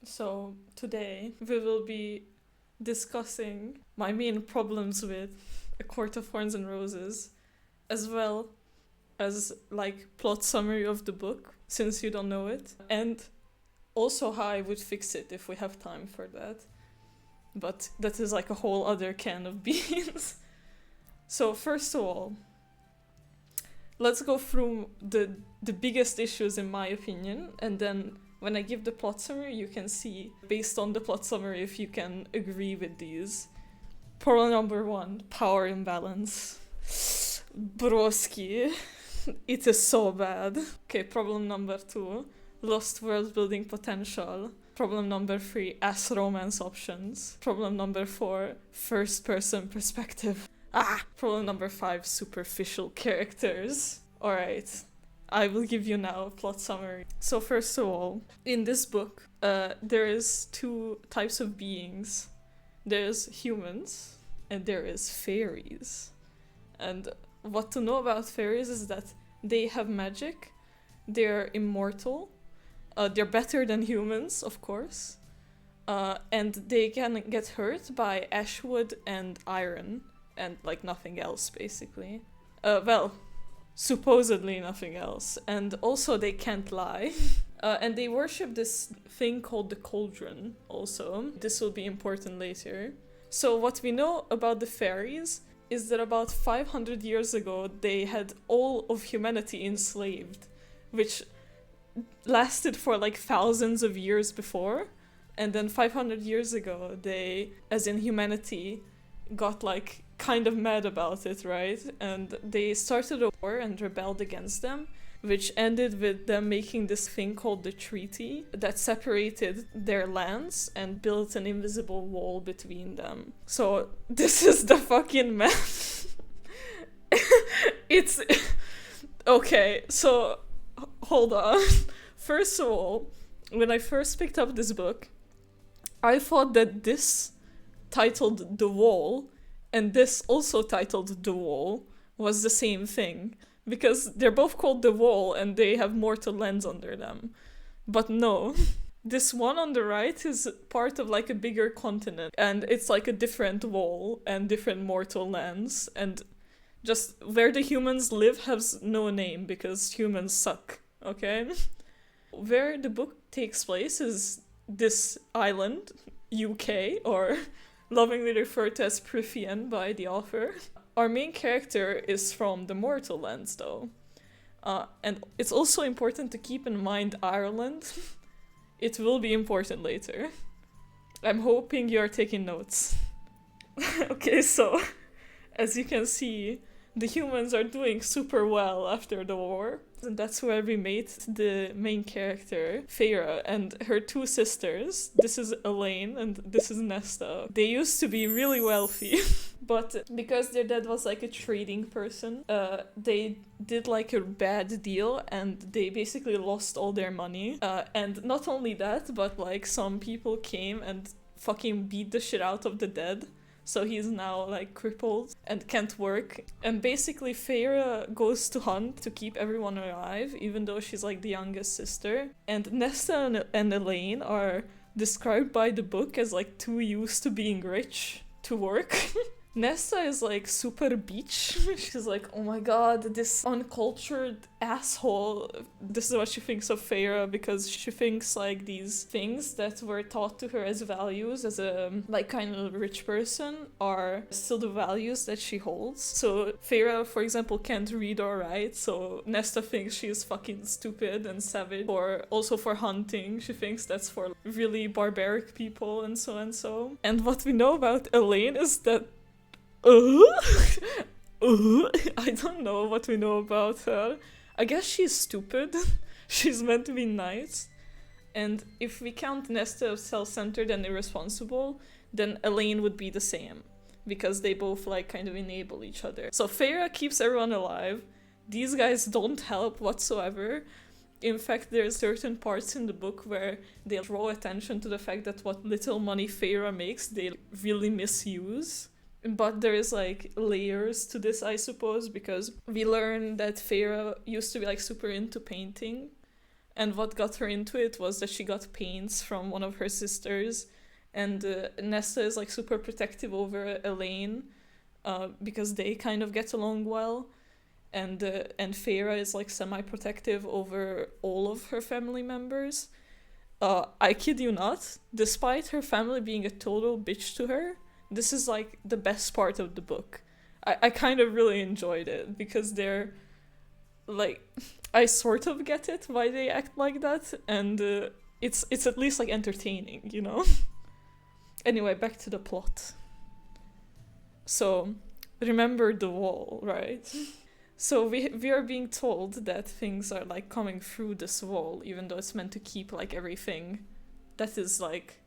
So today we will be discussing my main problems with A Court of Thorns and Roses, as well as like plot summary of the book, since you don't know it, and also how I would fix it if we have time for that. But that is like a whole other can of beans. So first of all, let's go through the biggest issues in my opinion, and then when I give the plot summary, you can see, based on the plot summary, if you can agree with these. Problem number 1, power imbalance. Broski. It is so bad. Okay, problem number 2, lost world building potential. Problem number 3, ass romance options. Problem number 4, first person perspective. Problem number 5, superficial characters. Alright. I will give you now a plot summary. So first of all, in this book, there is 2 types of beings. There's humans and there is fairies. And what to know about fairies is that they have magic, they're immortal, they're better than humans, of course, and they can get hurt by ash wood and iron, and like nothing else, basically. Supposedly nothing else. And also they can't lie. And they worship this thing called the cauldron also. This will be important later. So what we know about the fairies is that about 500 years ago they had all of humanity enslaved, which lasted for like thousands of years before. And then 500 years ago they, as in humanity, got like kind of mad about it, right? And they started a war and rebelled against them, which ended with them making this thing called the treaty that separated their lands and built an invisible wall between them. So this is the fucking mess. It's okay, so hold on. First of all, when I first picked up this book, I thought that this, titled The Wall, and this also titled The Wall, was the same thing, because they're both called The Wall and they have mortal lands under them. But no, this one on the right is part of like a bigger continent, and it's like a different wall and different mortal lands, and just where the humans live has no name because humans suck, okay? Where the book takes place is this island, UK, or lovingly referred to as Prithian by the author. Our main character is from the Mortal Lands, though. And it's also important to keep in mind Ireland. It will be important later. I'm hoping you're taking notes. Okay, so, as you can see, the humans are doing super well after the war. And that's where we meet the main character, Feyre, and her 2 sisters. This is Elaine and this is Nesta. They used to be really wealthy, but because their dad was like a trading person, they did like a bad deal and they basically lost all their money. And not only that, but like some people came and fucking beat the shit out of the dad. So he's now like crippled and can't work. And basically Feyre goes to hunt to keep everyone alive, even though she's like the youngest sister. And Nesta and Elaine are described by the book as like too used to being rich to work. Nesta is like super beach. She's like, oh my god, this uncultured asshole. This is what she thinks of Feyre, because she thinks like these things that were taught to her as values as a like kind of rich person are still the values that she holds. So Feyre, for example, can't read or write, so Nesta thinks she's fucking stupid and savage. Or also for hunting, she thinks that's for really barbaric people and so and so. And what we know about Elaine is that I don't know what we know about her. I guess she's stupid. She's meant to be nice. And if we count Nesta as self-centered and irresponsible, then Elaine would be the same, because they both like kind of enable each other. So Feyre keeps everyone alive. These guys don't help whatsoever. In fact, there's certain parts in the book where they draw attention to the fact that what little money Feyre makes, they really misuse. But there is like layers to this, I suppose, because we learn that Feyre used to be like super into painting, And what got her into it was that she got paints from one of her sisters, and Nesta is like super protective over Elaine, because they kind of get along well, and Feyre is like semi-protective over all of her family members. I kid you not, despite her family being a total bitch to her, this is like the best part of the book. I kind of really enjoyed it because they're like, I sort of get it why they act like that, and it's at least like entertaining, you know? Anyway, back to the plot. So, remember the wall, right? So we are being told that things are like coming through this wall, even though it's meant to keep like everything that is like,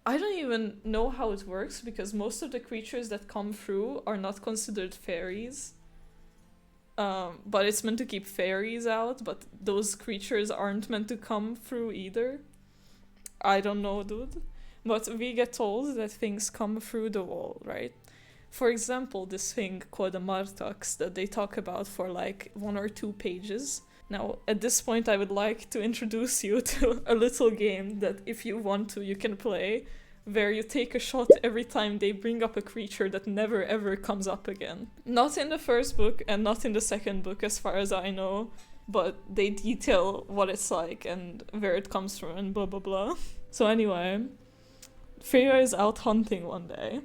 I don't even know how it works, because most of the creatures that come through are not considered fairies. But it's meant to keep fairies out, but those creatures aren't meant to come through either. I don't know, dude. But we get told that things come through the wall, right? For example, this thing called a martax that they talk about for like 1 or 2 pages. Now, at this point, I would like to introduce you to a little game that if you want to, you can play, where you take a shot every time they bring up a creature that never ever comes up again. Not in the first book and not in the second book, as far as I know, but they detail what it's like and where it comes from and blah blah blah. So anyway, Freya is out hunting one day,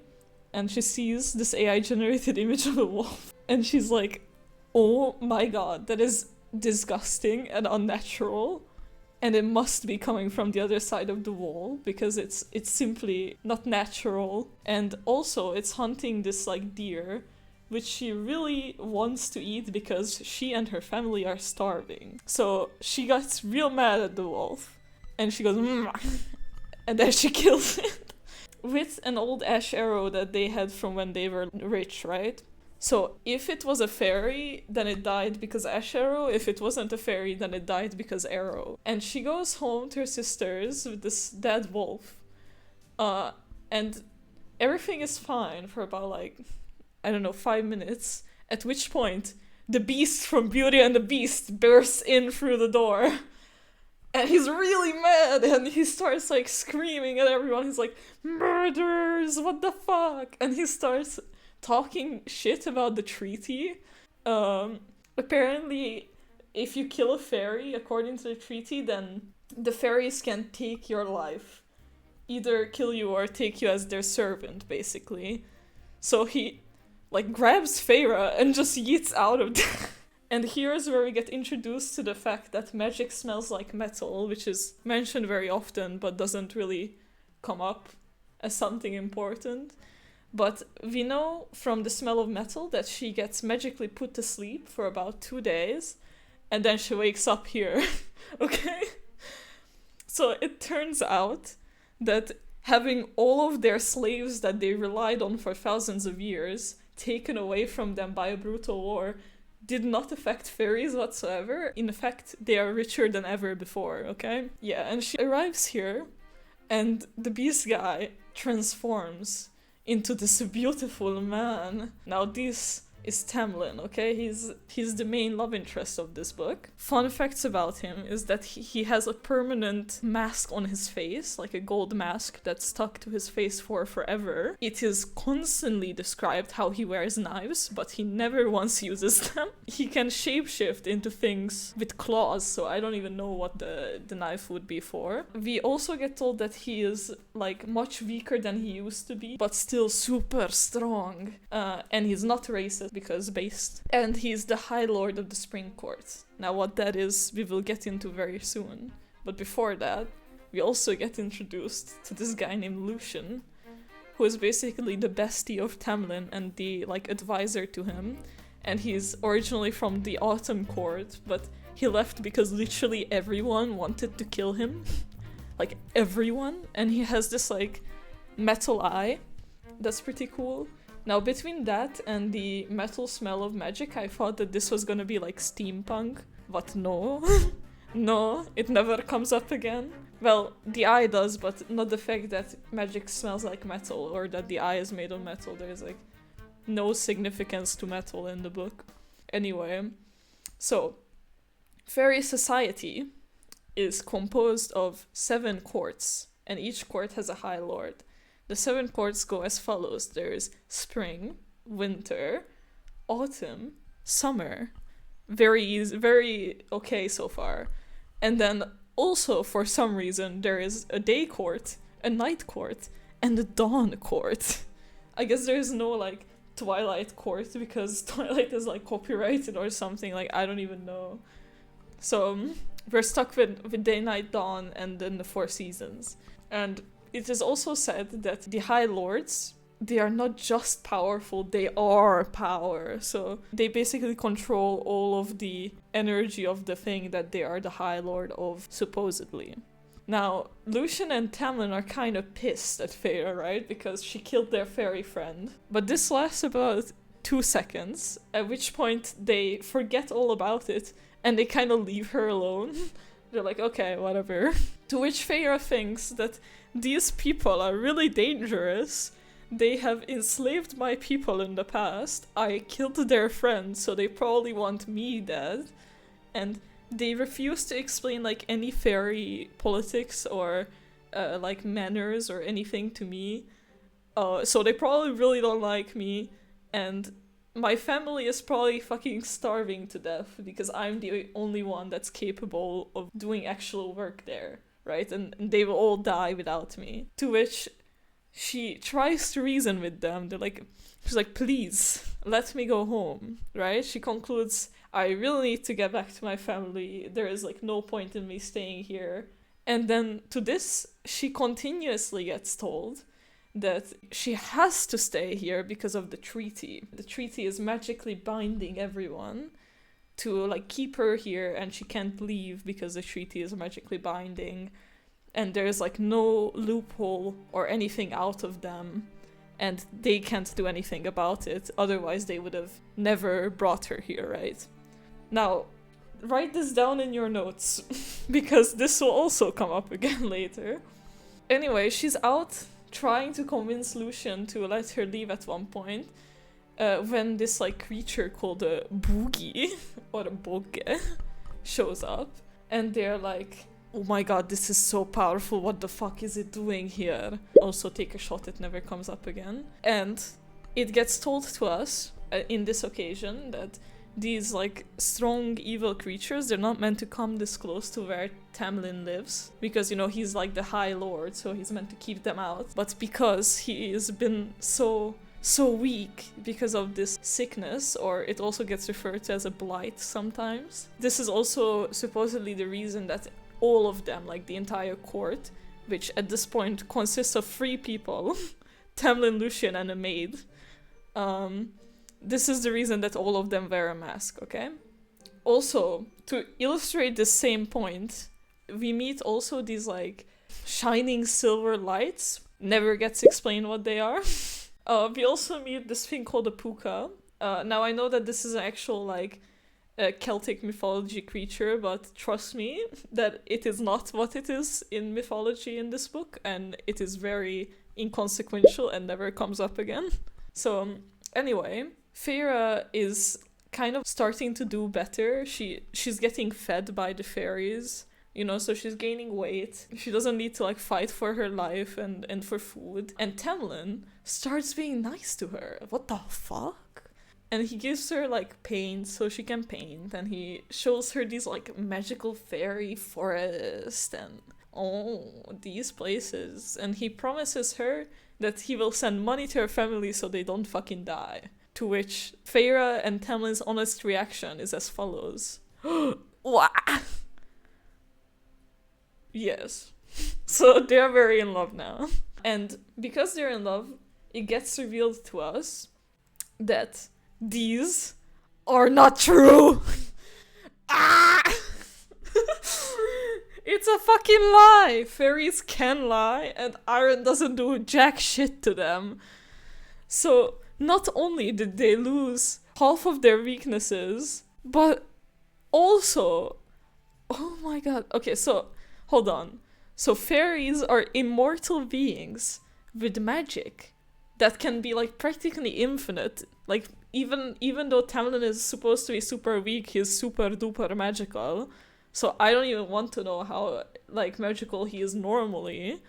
and she sees this AI-generated image of a wolf, and she's like, oh my god, that is disgusting and unnatural, and it must be coming from the other side of the wall, because it's simply not natural. And also it's hunting this like deer, which she really wants to eat because she and her family are starving. So she gets real mad at the wolf, and she goes, and then she kills it with an old ash arrow that they had from when they were rich, right? So if it was a fairy, then it died because ash arrow. If it wasn't a fairy, then it died because arrow. And she goes home to her sisters with this dead wolf. And everything is fine for about like, I don't know, 5 minutes. At which point, the beast from Beauty and the Beast bursts in through the door. And he's really mad, and he starts like screaming at everyone. He's like, murders, what the fuck? And he starts talking shit about the treaty. Apparently, if you kill a fairy, according to the treaty, then the fairies can take your life. Either kill you or take you as their servant, basically. So he like grabs Feyre and just yeets out of there. And here's where we get introduced to the fact that magic smells like metal, which is mentioned very often but doesn't really come up as something important. But we know from the smell of metal that she gets magically put to sleep for about 2 days, and then she wakes up here, okay? So it turns out that having all of their slaves that they relied on for thousands of years taken away from them by a brutal war did not affect fairies whatsoever. In fact, they are richer than ever before, okay? Yeah, and she arrives here, and the beast guy transforms into this beautiful man. Now this is Tamlin, okay? He's the main love interest of this book. Fun facts about him is that he has a permanent mask on his face, like a gold mask that's stuck to his face for forever. It is constantly described how he wears knives, but he never once uses them. He can shapeshift into things with claws, so I don't even know what the knife would be for. We also get told that he is like much weaker than he used to be, but still super strong. And he's not racist, because based. And he's the High Lord of the Spring Court. Now what that is, we will get into very soon. But before that, we also get introduced to this guy named Lucian, who is basically the bestie of Tamlin and the like advisor to him. And he's originally from the Autumn Court, but he left because literally everyone wanted to kill him. Like everyone. And he has this like metal eye. That's pretty cool. Now, between that and the metal smell of magic, I thought that this was gonna be like steampunk, but no. No, it never comes up again. Well, the eye does, but not the fact that magic smells like metal or that the eye is made of metal. There's like no significance to metal in the book. Anyway, so, fairy society is composed of 7 courts, and each court has a High Lord. The 7 courts go as follows. There's spring, winter, autumn, summer. Very easy, very okay so far. And then also, for some reason, there is a day court, a night court, and a dawn court. I guess there's no, like, Twilight court because Twilight is, like, copyrighted or something. Like, I don't even know. So, we're stuck with day, night, dawn, and then the 4 seasons. And it is also said that the High Lords, they are not just powerful, they are power. So they basically control all of the energy of the thing that they are the High Lord of, supposedly. Now, Lucian and Tamlin are kind of pissed at Feyre, right? Because she killed their fairy friend. But this lasts about 2 seconds, at which point they forget all about it and they kind of leave her alone. They're like, okay, whatever. To which Feyre thinks that these people are really dangerous. They have enslaved my people in the past. I killed their friends, so they probably want me dead. And they refuse to explain, like, any fairy politics or, like, manners or anything to me. So they probably really don't like me. And my family is probably fucking starving to death because I'm the only one that's capable of doing actual work there, right? And they will all die without me. To which she tries to reason with them. She's like, please, let me go home, right? She concludes, I really need to get back to my family. There is, like, no point in me staying here. And then to this, she continuously gets told that she has to stay here because of the treaty. The treaty is magically binding everyone to, like, keep her here, and she can't leave because the treaty is magically binding. And there's, like, no loophole or anything out of them, and they can't do anything about it. Otherwise, they would have never brought her here, right? Now, write this down in your notes, because this will also come up again later. Anyway, she's out trying to convince Lucian to let her leave at one point, when this, like, creature called a boogie, or a boge, shows up, and they're like, oh my god, this is so powerful, what the fuck is it doing here? Also, take a shot, it never comes up again. And it gets told to us, in this occasion, that these, like, strong evil creatures, they're not meant to come this close to where Tamlin lives, because, you know, he's like the High Lord, so he's meant to keep them out. But because he has been so weak because of this sickness, or it also gets referred to as a blight sometimes, this is also supposedly the reason that all of them, like the entire court, which at this point consists of 3 people, Tamlin, Lucian, and a maid, this is the reason that all of them wear a mask, okay? Also, to illustrate the same point, we meet also these, like, shining silver lights. Never gets explained what they are. We also meet this thing called a puka. Now, I know that this is an actual, like, Celtic mythology creature, but trust me that it is not what it is in mythology in this book, and it is very inconsequential and never comes up again. So, anyway, Feyre is kind of starting to do better. She's getting fed by the fairies, you know, so she's gaining weight. She doesn't need to, like, fight for her life and for food. And Tamlin starts being nice to her. What the fuck? And he gives her, like, paint so she can paint, and he shows her these, like, magical fairy forest and these places. And he promises her that he will send money to her family so they don't fucking die. To which Feyre and Tamlin's honest reaction is as follows. Wah! Yes. So they're very in love now. And because they're in love, it gets revealed to us that these are not true. Ah! It's a fucking lie. Fairies can lie, and iron doesn't do jack shit to them. So not only did they lose half of their weaknesses, but also, oh my god. Okay, so hold on. So fairies are immortal beings with magic that can be, like, practically infinite. Like, even though Tamlin is supposed to be super weak, he's super duper magical. So I don't even want to know how, like, magical he is normally.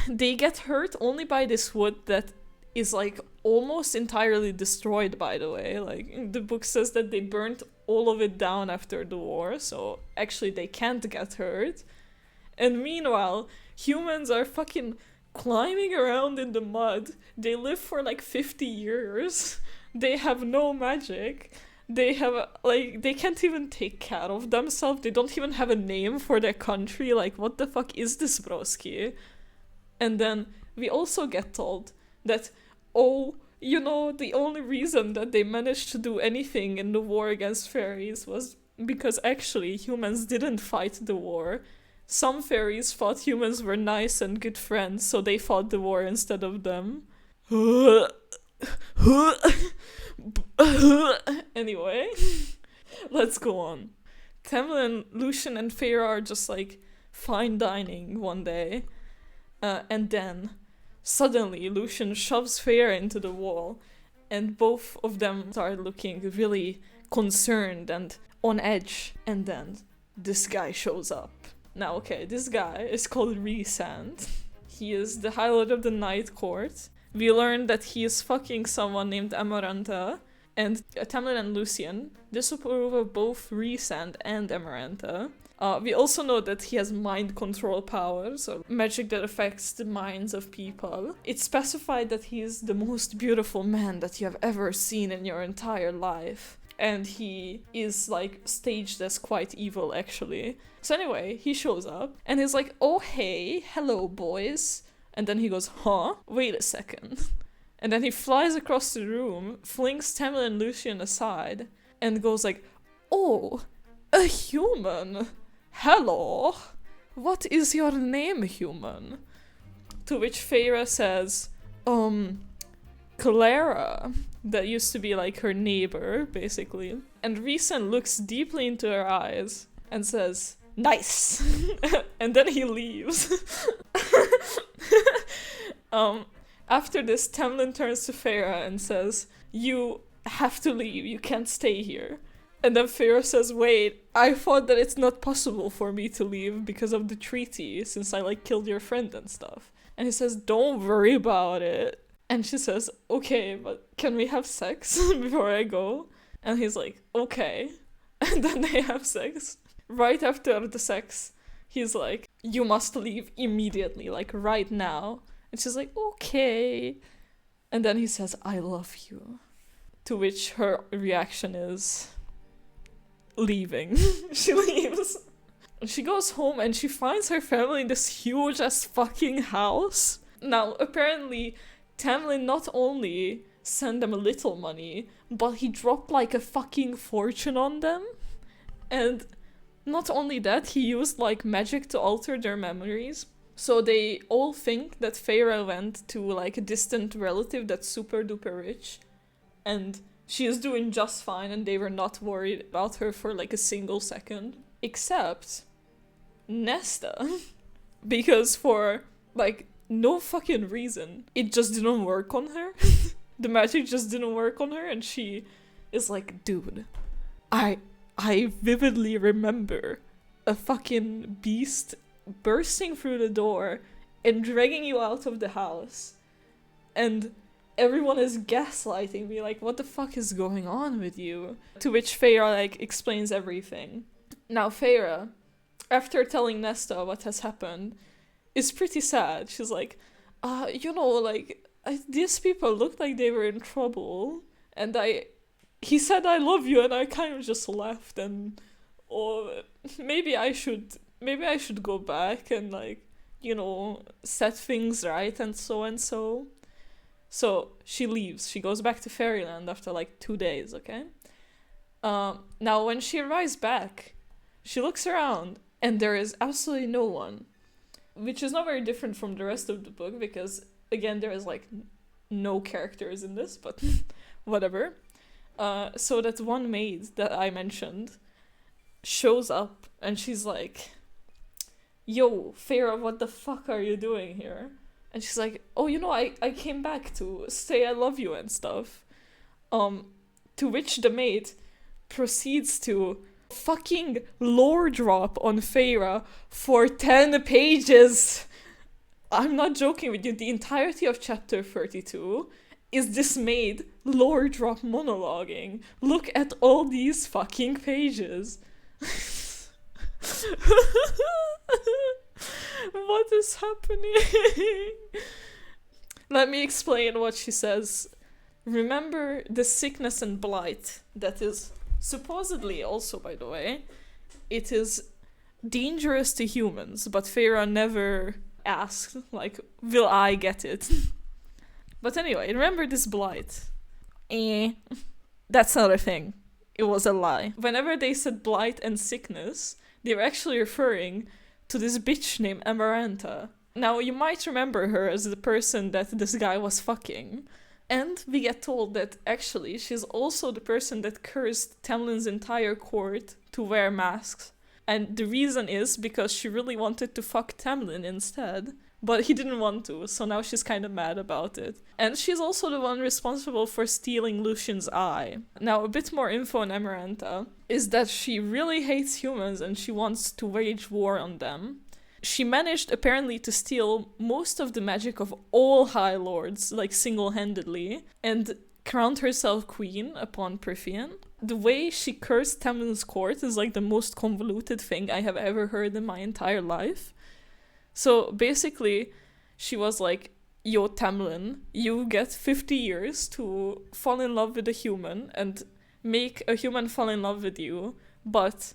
They get hurt only by this wood that is, like, almost entirely destroyed, by the way. Like, the book says that they burnt all of it down after the war, so actually they can't get hurt. And meanwhile, humans are fucking climbing around in the mud. They live for like 50 years. They have no magic. They have, like, they can't even take care of themselves. They don't even have a name for their country. Like, what the fuck is this, broski? And then we also get told that, oh, you know, the only reason that they managed to do anything in the war against fairies was because actually humans didn't fight the war. Some fairies thought humans were nice and good friends, so they fought the war instead of them. Anyway, let's go on. Tamlin, Lucian, and Feyre are just, like, fine dining one day. And then, suddenly, Lucian shoves Feyre into the wall, and both of them start looking really concerned and on edge. And then, this guy shows up. Now, okay, this guy is called Rhysand. He is the High Lord of the Night Court. We learn that he is fucking someone named Amarantha, and Tamlin and Lucian disapprove of both Rhysand and Amarantha. We also know that he has mind control powers, or magic that affects the minds of people. It's specified that he is the most beautiful man that you have ever seen in your entire life. And he is, like, staged as quite evil, actually. So anyway, he shows up, and he's like, oh hey, hello boys. And then he goes, huh? Wait a second. And then he flies across the room, flings Tamlin and Lucian aside, and goes like, oh, a human. Hello. What is your name, human? To which Feyre says, Clara. That used to be, like, her neighbor, basically. And Rhysand looks deeply into her eyes and says, nice. And then he leaves. After this, Tamlin turns to Feyre and says, you have to leave, you can't stay here. And then Feyre says, wait, I thought that it's not possible for me to leave because of the treaty, since I, like, killed your friend and stuff. And he says, don't worry about it. And she says, okay, but can we have sex before I go? And he's like, okay. And then they have sex. Right after the sex, he's like, you must leave immediately, like right now. And she's like, okay. And then he says, I love you. To which her reaction is leaving. She leaves. She goes home and she finds her family in this huge ass fucking house. Now, apparently, Tamlin not only sent them a little money, but he dropped, like, a fucking fortune on them. And not only that, he used, like, magic to alter their memories. So they all think that Feyre went to, like, a distant relative that's super duper rich. And she is doing just fine and they were not worried about her for, like, a single second. Except Nesta. Because for, like, no fucking reason, it just didn't work on her. The magic just didn't work on her, and she is like, dude, I vividly remember a fucking beast bursting through the door and dragging you out of the house. And everyone is gaslighting me, like, what the fuck is going on with you? To which Feyre, like, explains everything. Now, Feyre, after telling Nesta what has happened, is pretty sad. She's like, you know, like, these people looked like they were in trouble, and he said I love you, and I kind of just left, and, or maybe I should go back and, like, you know, set things right and so and so. So she leaves. She goes back to Fairyland after, like, 2 days, okay? Now, when she arrives back, she looks around, and there is absolutely no one. Which is not very different from the rest of the book, because, again, there is, like, no characters in this, but whatever. So that one maid that I mentioned shows up, and she's like, yo, Feyre, what the fuck are you doing here? And she's like, oh, you know, I came back to say I love you and stuff. To which the maid proceeds to fucking lore drop on Feyre for 10 pages. I'm not joking with you. The entirety of chapter 32 is dismayed lore drop monologuing. Look at all these fucking pages. What is happening? Let me explain what she says. Remember the sickness and blight that is supposedly also, by the way, it is dangerous to humans, but Feyre never asked, like, will I get it? But anyway, remember this blight. That's not a thing. It was a lie. Whenever they said blight and sickness, they were actually referring to this bitch named Amarantha. Now, you might remember her as the person that this guy was fucking. And we get told that actually she's also the person that cursed Tamlin's entire court to wear masks. And the reason is because she really wanted to fuck Tamlin instead. But he didn't want to, so now she's kind of mad about it. And she's also the one responsible for stealing Lucian's eye. Now, a bit more info on Amarantha is that she really hates humans and she wants to wage war on them. She managed apparently to steal most of the magic of all High Lords, like single-handedly, and crowned herself queen upon Prythian. The way she cursed Tamlin's court is like the most convoluted thing I have ever heard in my entire life. So basically, she was like, yo, Tamlin, you get 50 years to fall in love with a human and make a human fall in love with you, but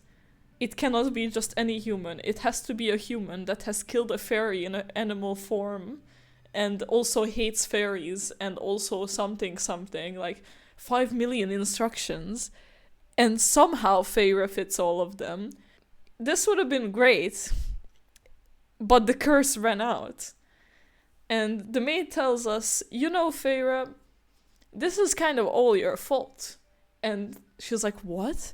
it cannot be just any human. It has to be a human that has killed a fairy in an animal form and also hates fairies and also something, like 5 million instructions. And somehow Feyre fits all of them. This would have been great, but the curse ran out. And the maid tells us, you know, Feyre, this is kind of all your fault. And she's like, what?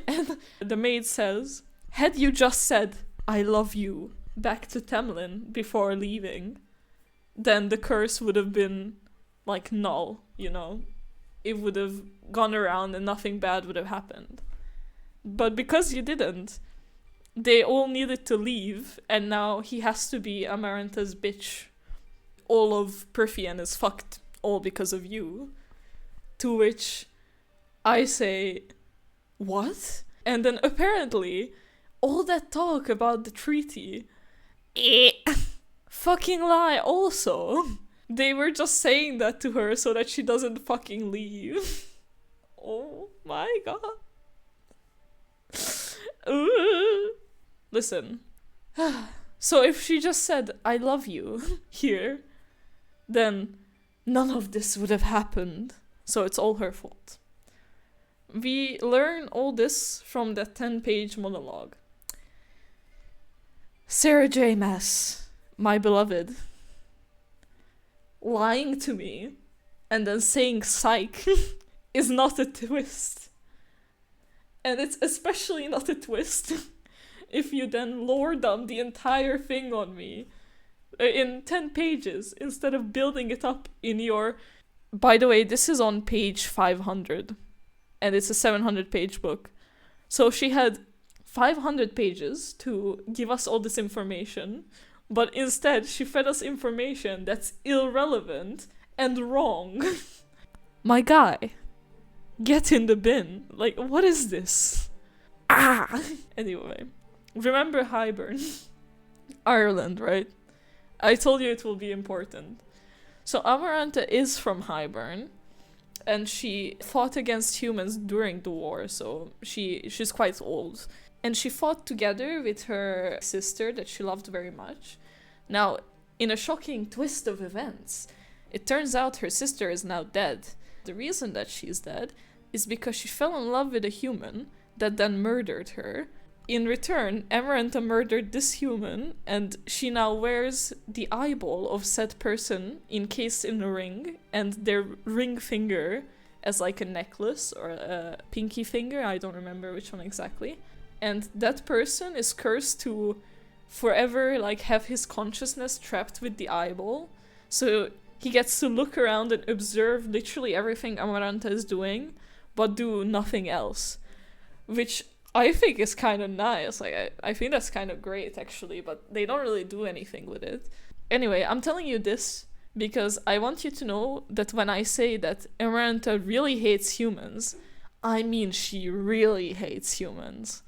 And the maid says, had you just said, I love you, back to Tamlin before leaving, then the curse would have been, like, null, you know? It would have gone around and nothing bad would have happened. But because you didn't, they all needed to leave, and now he has to be Amarantha's bitch. All of Prythian is fucked, all because of you. To which I say, what? And then apparently, all that talk about the treaty, fucking lie also. They were just saying that to her so that she doesn't fucking leave. Oh my god. Listen. So if she just said, I love you, here, then none of this would have happened. So it's all her fault. We learn all this from that 10-page monologue. Sarah J. Maas, my beloved, lying to me and then saying psych is not a twist. And it's especially not a twist if you then lore dump the entire thing on me in 10 pages instead of building it up in your... By the way, this is on page 500 and it's a 700-page book. So she had 500 pages to give us all this information, but instead she fed us information that's irrelevant and wrong. My guy, get in the bin. Like, what is this? Anyway, remember Highburn? Ireland, right? I told you it will be important. So Amarantha is from Highburn, and she fought against humans during the war, so she's quite old. And she fought together with her sister that she loved very much. Now, in a shocking twist of events, it turns out her sister is now dead. The reason that she's dead is because she fell in love with a human that then murdered her. In return, Amarantha murdered this human, and she now wears the eyeball of said person encased in a ring, and their ring finger as like a necklace or a pinky finger, I don't remember which one exactly. And that person is cursed to forever like have his consciousness trapped with the eyeball. So he gets to look around and observe literally everything Amarantha is doing, but do nothing else. Which I think it's kind of nice. Like, I think that's kind of great, actually, but they don't really do anything with it. Anyway, I'm telling you this because I want you to know that when I say that Amaranta really hates humans, I mean she really hates humans.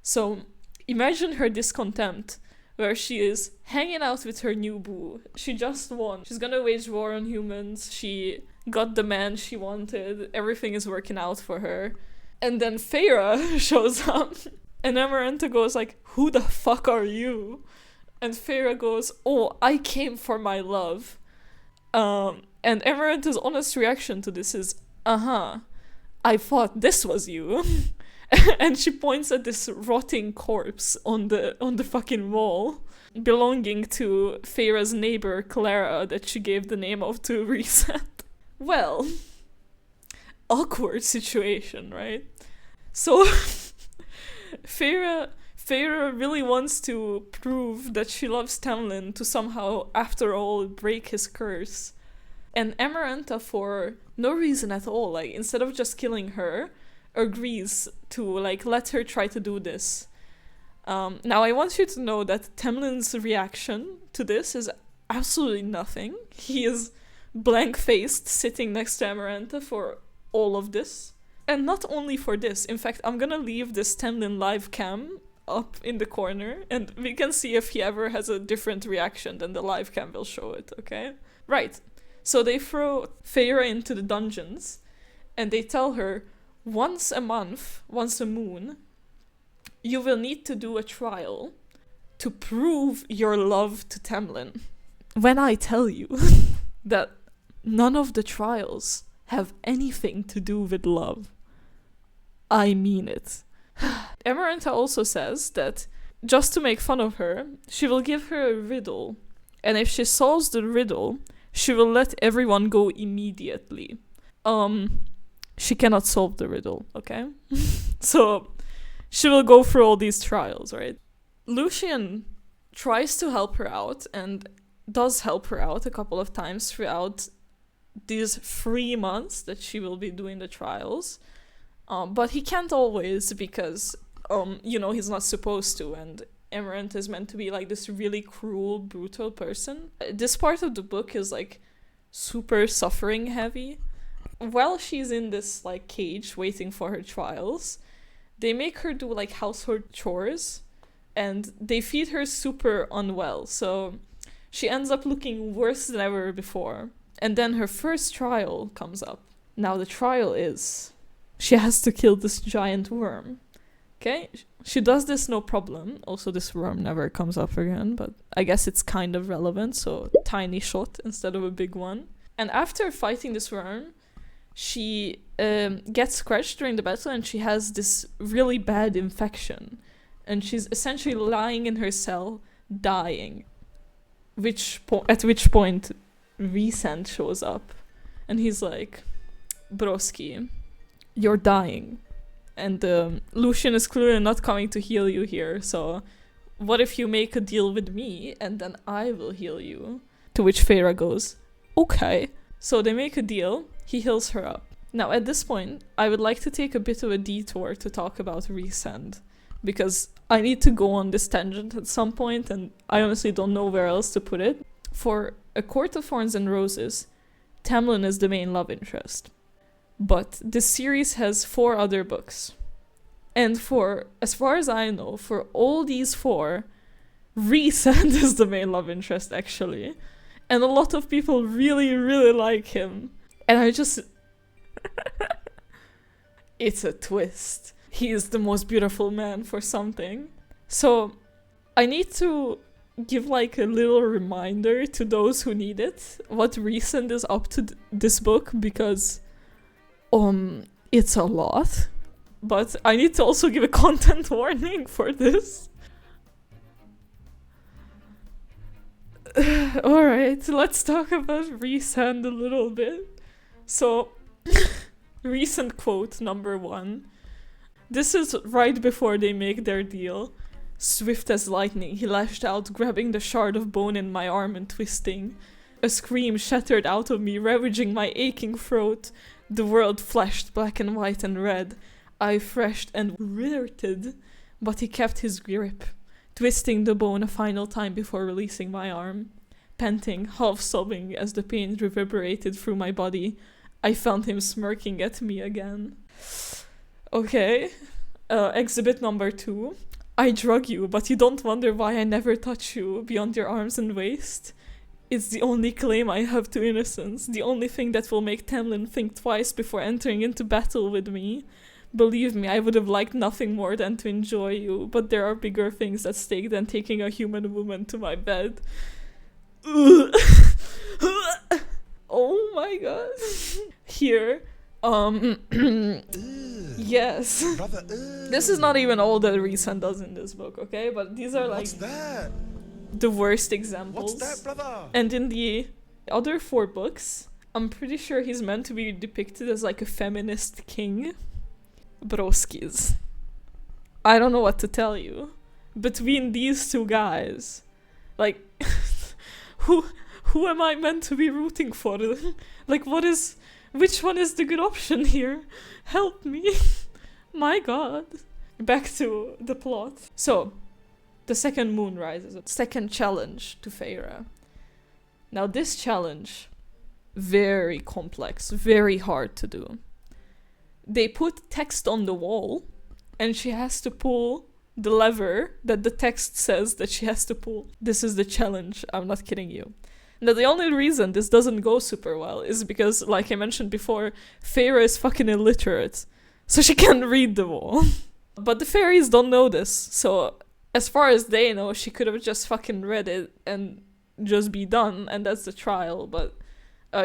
So imagine her discontent, where she is hanging out with her new boo. She just won. She's gonna wage war on humans. She got the man she wanted. Everything is working out for her. And then Feyre shows up. And Amaranta goes like, who the fuck are you? And Feyre goes, oh, I came for my love. And Amaranta's honest reaction to this is, I thought this was you. And she points at this rotting corpse on the fucking wall, belonging to Feyre's neighbor Clara that she gave the name of to Reset. Well, awkward situation, right? So Feyre really wants to prove that she loves Tamlin to somehow, after all, break his curse. And Amaranta, for no reason at all, like, instead of just killing her, agrees to, like, let her try to do this. Now, I want you to know that Tamlin's reaction to this is absolutely nothing. He is blank-faced, sitting next to Amaranta for all of this. And not only for this. In fact, I'm gonna leave this Tamlin live cam up in the corner, and we can see if he ever has a different reaction than the live cam will show it, okay? Right. So they throw Feyre into the dungeons, and they tell her, once a month, once a moon, you will need to do a trial to prove your love to Tamlin. When I tell you that none of the trials have anything to do with love, I mean it. Amaranta also says that, just to make fun of her, she will give her a riddle, and if she solves the riddle, she will let everyone go immediately. She cannot solve the riddle, okay? So, she will go through all these trials, right? Lucian tries to help her out, and does help her out a couple of times throughout these 3 months that she will be doing the trials. But he can't always because, he's not supposed to, and Amaranta is meant to be like this really cruel, brutal person. This part of the book is like super suffering heavy. While she's in this like cage waiting for her trials, they make her do like household chores, and they feed her super unwell, so she ends up looking worse than ever before. And then her first trial comes up. Now the trial is she has to kill this giant worm. Okay? She does this no problem. Also, this worm never comes up again, but I guess it's kind of relevant, so tiny shot instead of a big one. And after fighting this worm, she gets scratched during the battle, and she has this really bad infection. And she's essentially lying in her cell, dying. At which point, Rhysand shows up. And he's like, broski, you're dying. And Lucian is clearly not coming to heal you here, so what if you make a deal with me, and then I will heal you? To which Feyre goes, okay. So they make a deal, he heals her up. Now at this point, I would like to take a bit of a detour to talk about Rhysand, because I need to go on this tangent at some point, and I honestly don't know where else to put it. For A Court of Thorns and Roses, Tamlin is the main love interest. But this series has 4 other books. And for, as far as I know, for all these 4, Rhysand is the main love interest, actually. And a lot of people really, really like him. And I just... It's a twist. He is the most beautiful man for something. So, I need to give like a little reminder to those who need it, what Rhysand is up to this book, because... it's a lot, but I need to also give a content warning for this. Alright, let's talk about Rhysand a little bit. So, recent quote number 1. This is right before they make their deal. Swift as lightning, he lashed out, grabbing the shard of bone in my arm and twisting. A scream shattered out of me, ravaging my aching throat. The world flashed black and white and red. I threshed and writhed, but he kept his grip, twisting the bone a final time before releasing my arm. Panting, half sobbing as the pain reverberated through my body, I found him smirking at me again. Okay. Exhibit number 2. I drug you, but you don't wonder why I never touch you beyond your arms and waist? It's the only claim I have to innocence, the only thing that will make Tamlin think twice before entering into battle with me. Believe me, I would have liked nothing more than to enjoy you, but there are bigger things at stake than taking a human woman to my bed. Oh my god. Here, yes. Brother, This is not even all that Reesan does in this book, okay? But these are like what's that? the worst examples. What's that, brother? And in the other 4 books, I'm pretty sure he's meant to be depicted as like a feminist king. Broskis. I don't know what to tell you. Between these 2 guys, like, who am I meant to be rooting for? Like, which one is the good option here? Help me. My god. Back to the plot. So, the second moon rises. Second challenge to Feyre. Now this challenge, very complex, very hard to do. They put text on the wall, and she has to pull the lever that the text says that she has to pull. This is the challenge, I'm not kidding you. Now the only reason this doesn't go super well is because, like I mentioned before, Feyre is fucking illiterate, so she can't read the wall. But the fairies don't know this, so as far as they know, she could have just fucking read it and just be done, and that's the trial, but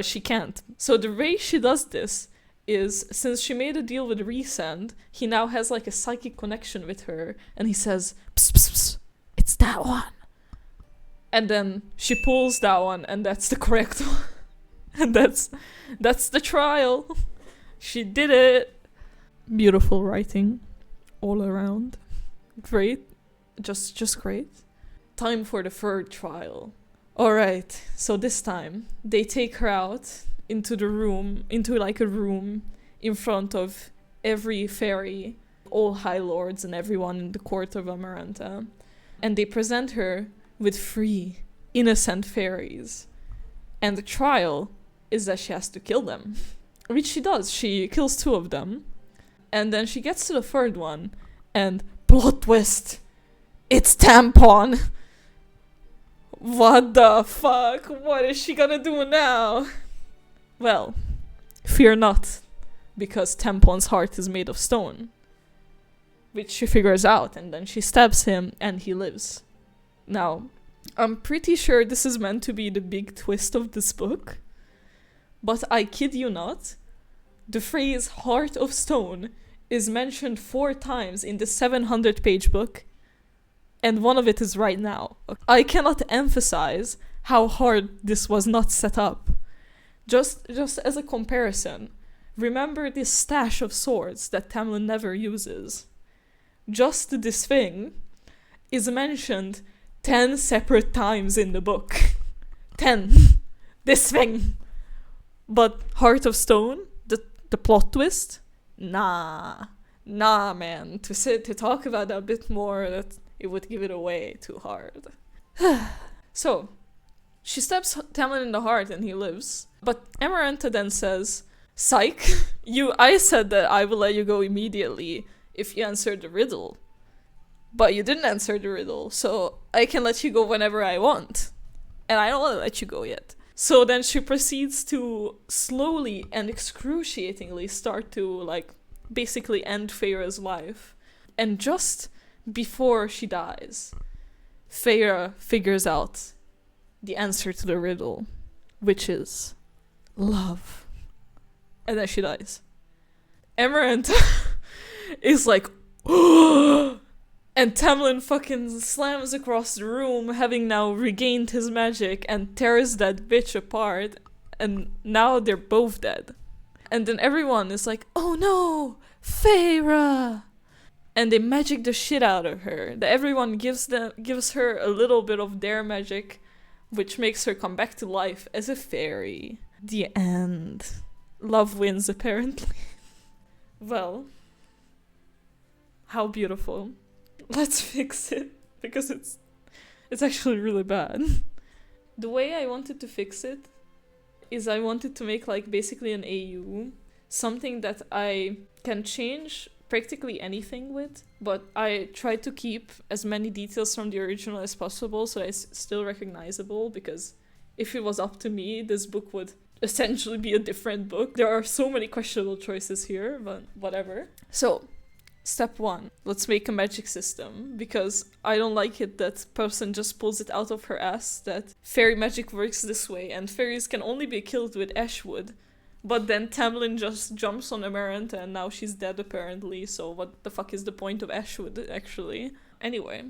she can't. So the way she does this is, since she made a deal with Rhysand, he now has like a psychic connection with her, and he says, psst, psst, psst, it's that one. And then she pulls that one, and that's the correct one. And that's the trial. She did it. Beautiful writing all around. Great. Just great. Time for the 3rd trial. Alright, so this time they take her out into the room, into like a room in front of every fairy, all high lords and everyone in the court of Amaranta. And they present her with 3 innocent fairies. And the trial is that she has to kill them. Which she does. She kills 2 of them. And then she gets to the 3rd one, and plot twist, it's Tampon. What the fuck? What is she gonna do now? Well, fear not, because Tampon's heart is made of stone. Which she figures out, and then she stabs him, and he lives. Now, I'm pretty sure this is meant to be the big twist of this book, but I kid you not, the phrase heart of stone is mentioned 4 times in the 700-page book, and one of it is right now. I cannot emphasize how hard this was not set up. Just as a comparison, remember this stash of swords that Tamlin never uses. Just this thing is mentioned 10 separate times in the book. 10. This thing. But Heart of Stone, the plot twist? Nah, man. To talk about that a bit more, that it would give it away too hard. So, she stabs Tamlin in the heart and he lives. But Amaranta then says, psych, I said that I will let you go immediately if you answer the riddle. But you didn't answer the riddle, so I can let you go whenever I want. And I don't want to let you go yet. So then she proceeds to slowly and excruciatingly start to, like, basically end Feyre's life. And just before she dies, Feyre figures out the answer to the riddle, which is love. And then she dies. Amaranta is like, and Tamlin fucking slams across the room, having now regained his magic, and tears that bitch apart, and now they're both dead. And then everyone is like, oh no, Feyre! And they magic the shit out of her. Everyone gives her a little bit of their magic, which makes her come back to life as a fairy. The end. Love wins, apparently. Well, How beautiful. Let's fix it, because it's actually really bad. The way I wanted to fix it is I wanted to make like basically an AU, something that I can change practically anything with, but I tried to keep as many details from the original as possible so it's still recognizable, because if it was up to me, this book would essentially be a different book. There are so many questionable choices here, but whatever. So, step 1, let's make a magic system, because I don't like it that person just pulls it out of her ass that fairy magic works this way and fairies can only be killed with ashwood. But then Tamlin just jumps on Amarantha and now she's dead apparently, so what the fuck is the point of ashwood actually? Anyway,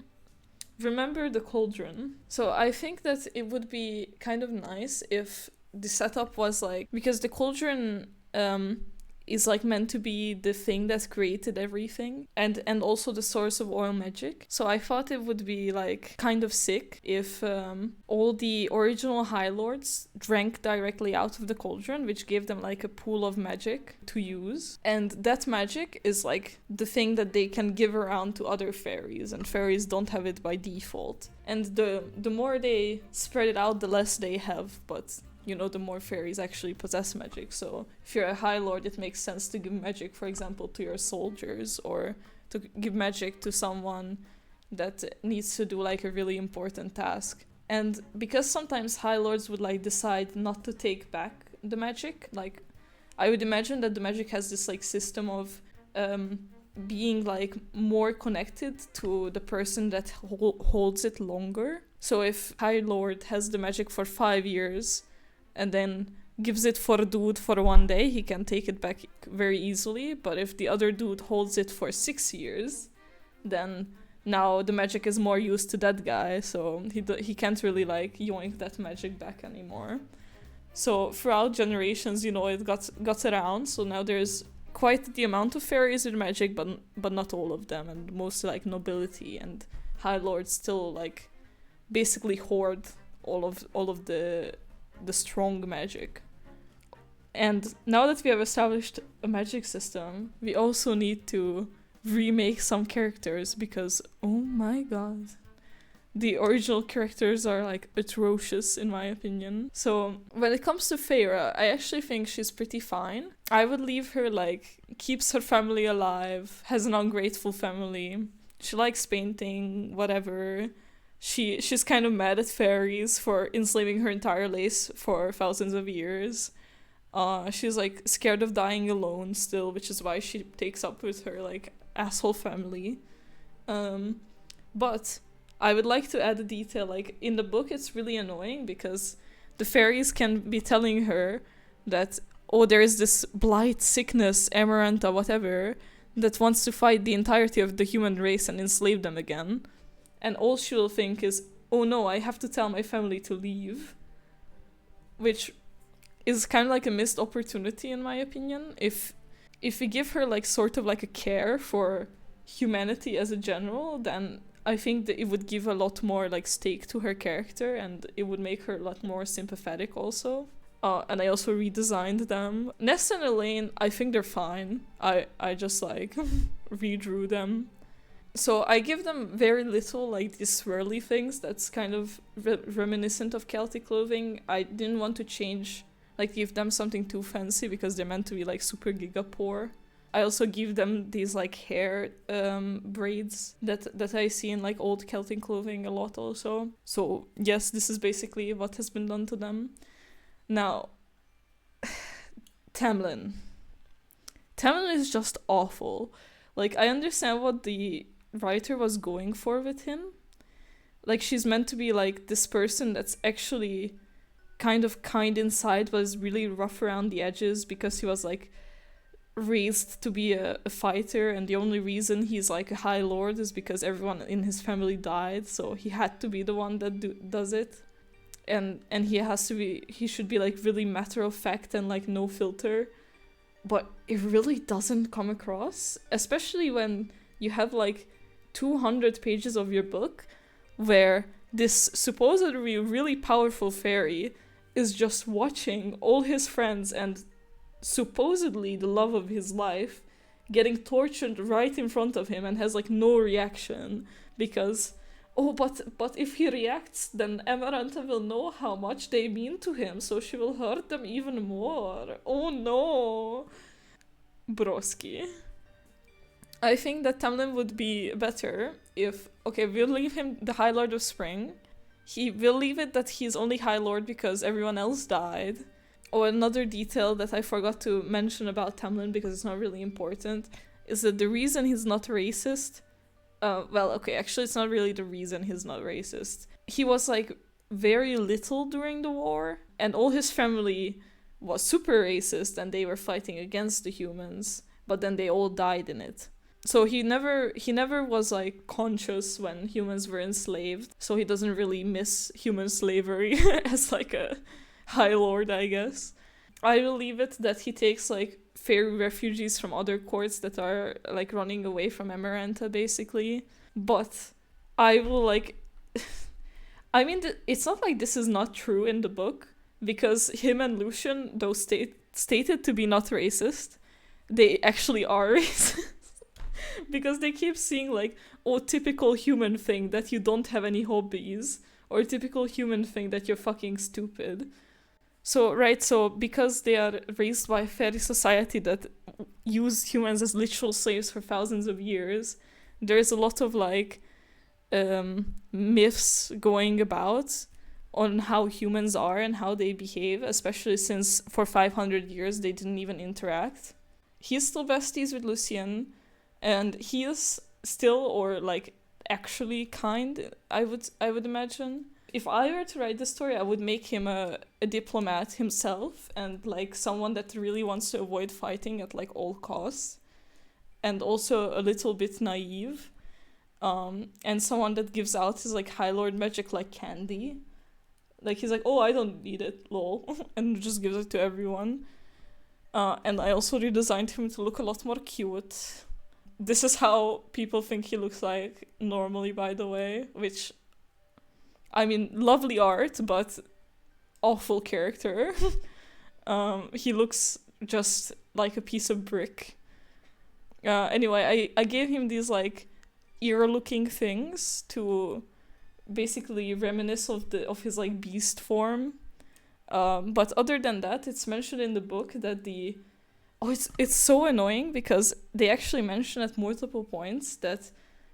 remember the cauldron. So I think that it would be kind of nice if the setup was like, because the cauldron is like meant to be the thing that created everything and also the source of oil magic. So I thought it would be like kind of sick if all the original High Lords drank directly out of the cauldron, which gave them like a pool of magic to use. And that magic is like the thing that they can give around to other fairies, and fairies don't have it by default. And the more they spread it out, the less they have, but you know, the more fairies actually possess magic. So if you're a High Lord, it makes sense to give magic, for example, to your soldiers, or to give magic to someone that needs to do like a really important task. And because sometimes High Lords would like decide not to take back the magic, like I would imagine that the magic has this like system of being like more connected to the person that holds it longer. So if High Lord has the magic for 5 years and then gives it for a dude for 1 day, he can take it back very easily. But if the other dude holds it for 6 years, then now the magic is more used to that guy, so he can't really like yoink that magic back anymore. So throughout generations, you know, it got around, so now there's quite the amount of fairies with magic, but not all of them, and mostly like nobility and High Lords still like basically hoard all of the strong magic. And now that we have established a magic system, we also need to remake some characters, because oh my god, the original characters are like atrocious in my opinion. So when it comes to Feyre, I actually think she's pretty fine. I would leave her like, keeps her family alive, has an ungrateful family, she likes painting, whatever. She's kind of mad at fairies for enslaving her entire race for thousands of years. She's like scared of dying alone still, which is why she takes up with her like asshole family. But I would like to add a detail, like in the book it's really annoying because the fairies can be telling her that, oh, there is this blight, sickness, Amarantha, whatever, that wants to fight the entirety of the human race and enslave them again. And all she will think is, oh no, I have to tell my family to leave. Which is kind of like a missed opportunity in my opinion. If we give her like sort of like a care for humanity as a general, then I think that it would give a lot more like stake to her character, and it would make her a lot more sympathetic also. And I also redesigned them. Ness and Elaine, I think they're fine. I just like redrew them. So I give them very little, like these swirly things that's kind of reminiscent of Celtic clothing. I didn't want to change, like give them something too fancy because they're meant to be like super giga poor. I also give them these like hair braids that I see in like old Celtic clothing a lot also. So yes, this is basically what has been done to them. Now, Tamlin. Tamlin is just awful. Like, I understand what the writer was going for with him. Like, she's meant to be like this person that's actually kind of kind inside, but is really rough around the edges because he was like raised to be a fighter, and the only reason he's like a High Lord is because everyone in his family died, so he had to be the one that does it. And he should be like really matter of fact and like no filter. But it really doesn't come across, especially when you have like 200 pages of your book where this supposedly really powerful fairy is just watching all his friends and supposedly the love of his life getting tortured right in front of him and has like no reaction because but if he reacts, then Amaranta will know how much they mean to him, so she will hurt them even more. Oh no. Broski. I think that Tamlin would be better if, okay, we'll leave him the High Lord of Spring. We'll leave it that he's only High Lord because everyone else died. Oh, another detail that I forgot to mention about Tamlin because it's not really important is that the reason he's not racist, well, okay, actually it's not really the reason he's not racist. He was like very little during the war, and all his family was super racist and they were fighting against the humans, but then they all died in it. So he never was like conscious when humans were enslaved, so he doesn't really miss human slavery as like a High Lord, I guess. I will leave it that he takes like fairy refugees from other courts that are like running away from Amaranta, basically. But I will like I mean, it's not like this is not true in the book, because him and Lucian, though stated to be not racist, they actually are racist. Because they keep seeing like, oh, typical human thing that you don't have any hobbies, or typical human thing that you're fucking stupid. So, right, so because they are raised by a fairy society that used humans as literal slaves for thousands of years, there's a lot of like myths going about on how humans are and how they behave, especially since for 500 years they didn't even interact. He's still besties with Lucien, and he is still, or like actually kind, I would imagine. If I were to write this story, I would make him a diplomat himself, and like someone that really wants to avoid fighting at like all costs, and also a little bit naive, and someone that gives out his like High Lord magic like candy. Like he's like, oh, I don't need it, lol, and just gives it to everyone. And I also redesigned him to look a lot more cute. This is how people think he looks like normally, by the way, which, I mean, lovely art, but awful character. He looks just like a piece of brick. Anyway, I gave him these like ear-looking things to basically reminisce of his like beast form. But other than that, it's mentioned in the book that it's so annoying because they actually mention at multiple points that,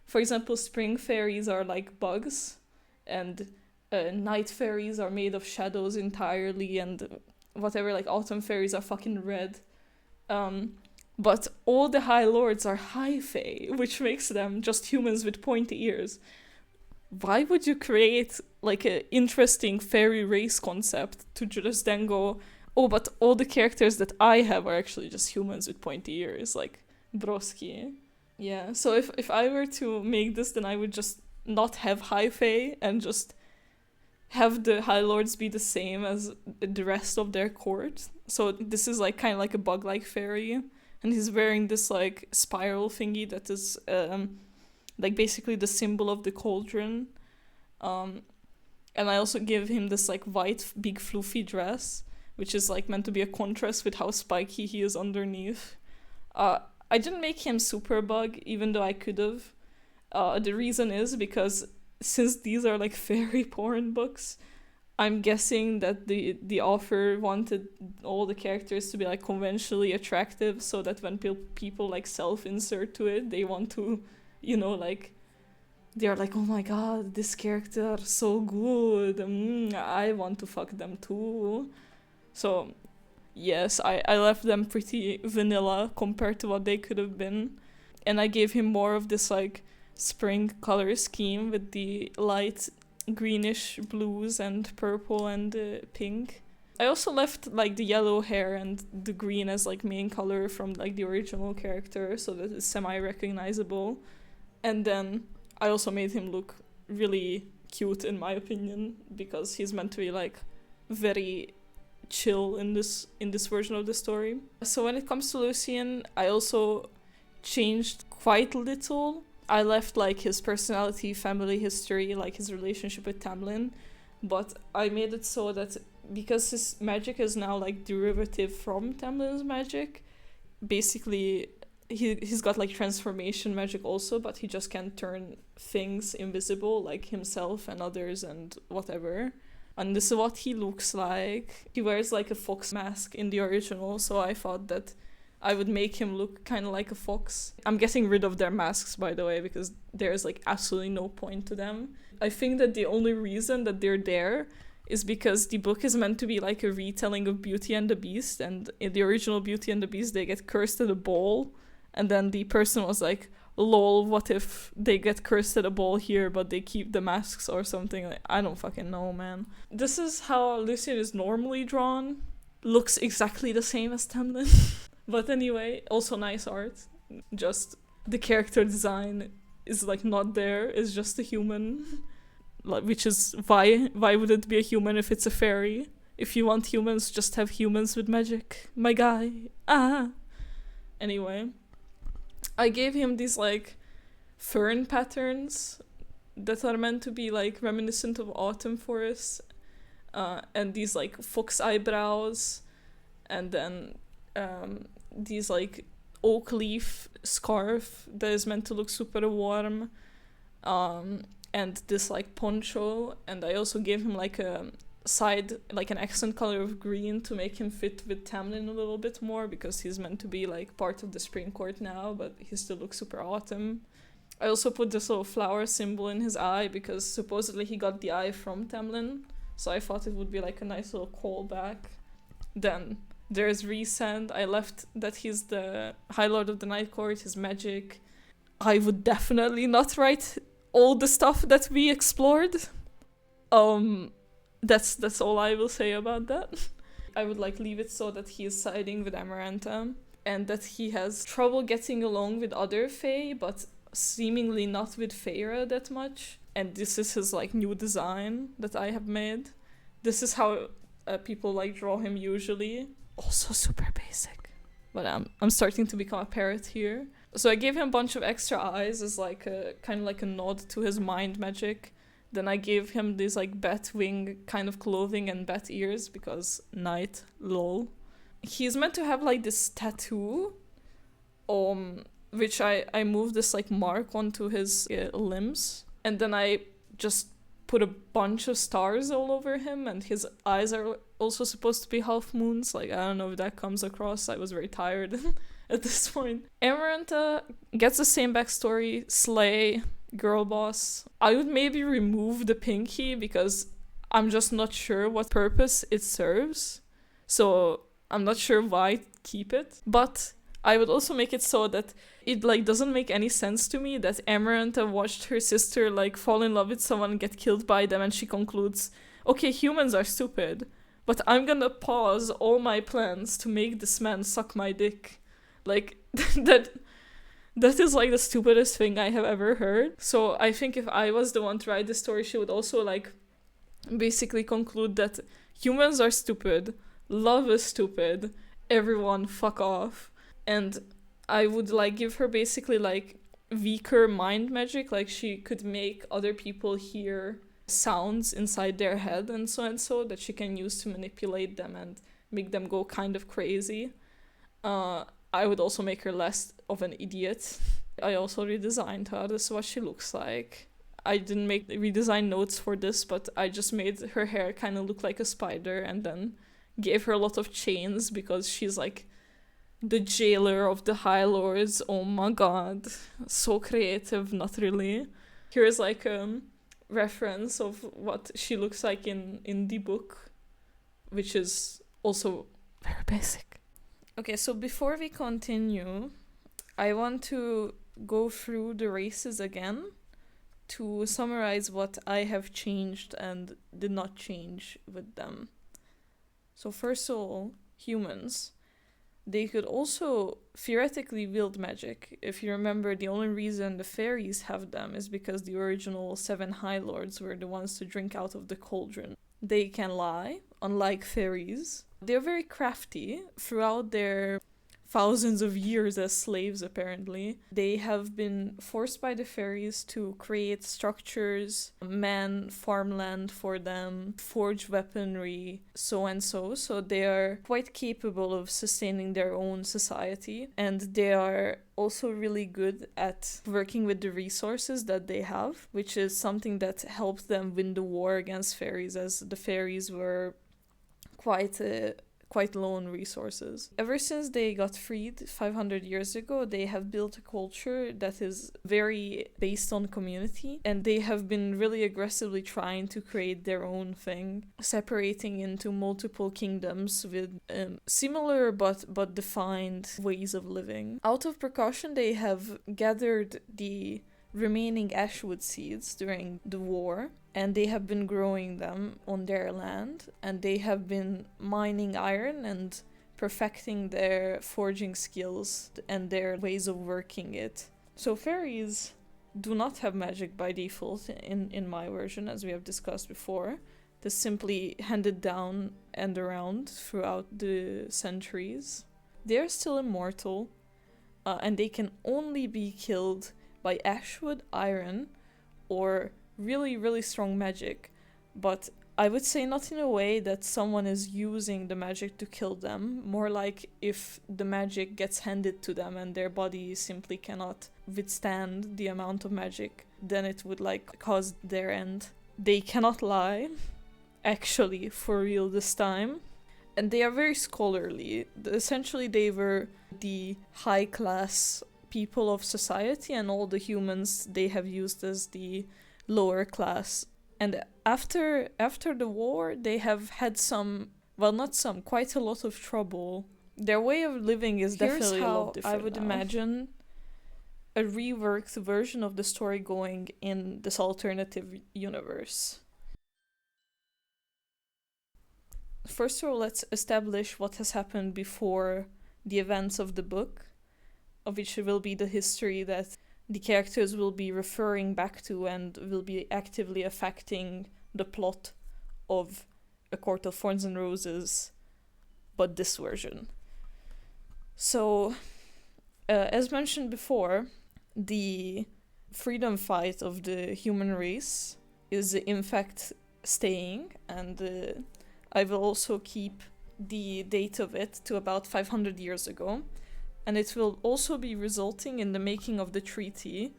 for example, spring fairies are like bugs, and night fairies are made of shadows entirely, and whatever, like autumn fairies are fucking red. But all the High Lords are high fae, which makes them just humans with pointy ears. Why would you create like an interesting fairy race concept to just then go, oh, but all the characters that I have are actually just humans with pointy ears, like broski. Yeah, so if I were to make this, then I would just not have high fae and just have the High Lords be the same as the rest of their court. So this is like kind of like a bug-like fairy, and he's wearing this like spiral thingy that is like basically the symbol of the cauldron. And I also give him this like white big fluffy dress, which is like meant to be a contrast with how spiky he is underneath. I didn't make him super bug, even though I could have. The reason is because since these are like fairy porn books, I'm guessing that the author wanted all the characters to be like conventionally attractive, so that when people like self-insert to it, they want to, you know, like, they're like, oh my god, this character so good, I want to fuck them too. So yes, I left them pretty vanilla compared to what they could have been, and I gave him more of this like spring color scheme with the light greenish blues and purple and pink. I also left like the yellow hair and the green as like main color from like the original character, so that it's semi-recognizable. And then I also made him look really cute, in my opinion, because he's meant to be like very chill in this version of the story. So when it comes to Lucien, I also changed quite little. I left like his personality, family history, like his relationship with Tamlin, but I made it so that because his magic is now like derivative from Tamlin's magic, basically he's got like transformation magic also, but he just can turn things invisible, like himself and others and whatever. And this is what he looks like. He wears like a fox mask in the original, so I thought that I would make him look kind of like a fox. I'm getting rid of their masks, by the way, because there's like absolutely no point to them. I think that the only reason that they're there is because the book is meant to be like a retelling of Beauty and the Beast, and in the original Beauty and the Beast they get cursed at a ball, and then the person was like, lol, what if they get cursed at a ball here but they keep the masks or something? Like, I don't fucking know, man. This is how Lucien is normally drawn. Looks exactly the same as Tamlin. But anyway, also nice art. Just the character design is like not there, it's just a human. Which is why would it be a human if it's a fairy? If you want humans, just have humans with magic, my guy. Anyway, I gave him these like fern patterns that are meant to be like reminiscent of autumn forests, and these like fox eyebrows, and then these like oak leaf scarf that is meant to look super warm, and this like poncho, and I also gave him like a side, like an accent color of green to make him fit with Tamlin a little bit more, because he's meant to be like part of the spring court now, but he still looks super autumn. I also put this little flower symbol in his eye because supposedly he got the eye from Tamlin, so I thought it would be like a nice little callback. Then there's Rhysand. I left that he's the High Lord of the Night Court, his magic. I would definitely not write all the stuff that we explored. That's all I will say about that. I would like leave it so that he is siding with Amarantha, and that he has trouble getting along with other Fae, but seemingly not with Feyre that much. And this is his like new design that I have made. This is how people like draw him usually. Also super basic, but I'm starting to become a parrot here. So I gave him a bunch of extra eyes as like a kind of like a nod to his mind magic. Then I gave him this like bat wing kind of clothing and bat ears because night, lol. He's meant to have like this tattoo, which I moved this like mark onto his limbs, and then I just put a bunch of stars all over him, and his eyes are also supposed to be half moons. Like, I don't know if that comes across. I was very tired at this point. Amarantha gets the same backstory, slay, girl boss. I would maybe remove the pinky because I'm just not sure what purpose it serves. So I'm not sure why keep it. But I would also make it so that it like doesn't make any sense to me that Amarantha watched her sister like fall in love with someone and get killed by them, and she concludes, okay, humans are stupid, but I'm gonna pause all my plans to make this man suck my dick. Like, that is like the stupidest thing I have ever heard. So I think if I was the one to write the story, she would also like basically conclude that humans are stupid, love is stupid, everyone fuck off. And I would like give her basically like weaker mind magic, like she could make other people hear sounds inside their head and so that she can use to manipulate them and make them go kind of crazy. I would also make her less of an idiot. I also redesigned her. This is what she looks like. I didn't make redesign notes for this, but I just made her hair kind of look like a spider, and then gave her a lot of chains because she's like the jailer of the High Lords. Oh my god. So creative, not really. Here's like a reference of what she looks like in the book, which is also very basic. Okay, so before we continue, I want to go through the races again to summarize what I have changed and did not change with them. So first of all, humans. They could also theoretically wield magic. If you remember, the only reason the fairies have them is because the original 7 High Lords were the ones to drink out of the cauldron. They can lie, unlike fairies. They're very crafty. Throughout their thousands of years as slaves, apparently. They have been forced by the fairies to create structures, man farmland for them, forge weaponry, so and so. So they are quite capable of sustaining their own society, and they are also really good at working with the resources that they have, which is something that helped them win the war against fairies, as the fairies were quite low on resources. Ever since they got freed 500 years ago, they have built a culture that is very based on community, and they have been really aggressively trying to create their own thing, separating into multiple kingdoms with similar but defined ways of living. Out of precaution, they have gathered the remaining ashwood seeds during the war, and they have been growing them on their land, and they have been mining iron and perfecting their forging skills and their ways of working it. So fairies do not have magic by default in my version, as we have discussed before. This simply handed down and around throughout the centuries. They are still immortal, and they can only be killed by ashwood, iron, or really, really strong magic. But I would say not in a way that someone is using the magic to kill them, more like if the magic gets handed to them and their body simply cannot withstand the amount of magic, then it would cause their end. They cannot lie, actually, for real this time. And they are very scholarly. Essentially, they were the high class people of society, and all the humans they have used as the lower class. And after the war, they have had quite a lot of trouble. Their way of living is definitely a lot different. I would imagine a reworked version of the story going in this alternative universe. First of all, let's establish what has happened before the events of the book, of which will be the history that the characters will be referring back to and will be actively affecting the plot of A Court of Thorns and Roses, but this version. So, as mentioned before, the freedom fight of the human race is in fact staying, and I will also keep the date of it to about 500 years ago. And it will also be resulting in the making of the treaty,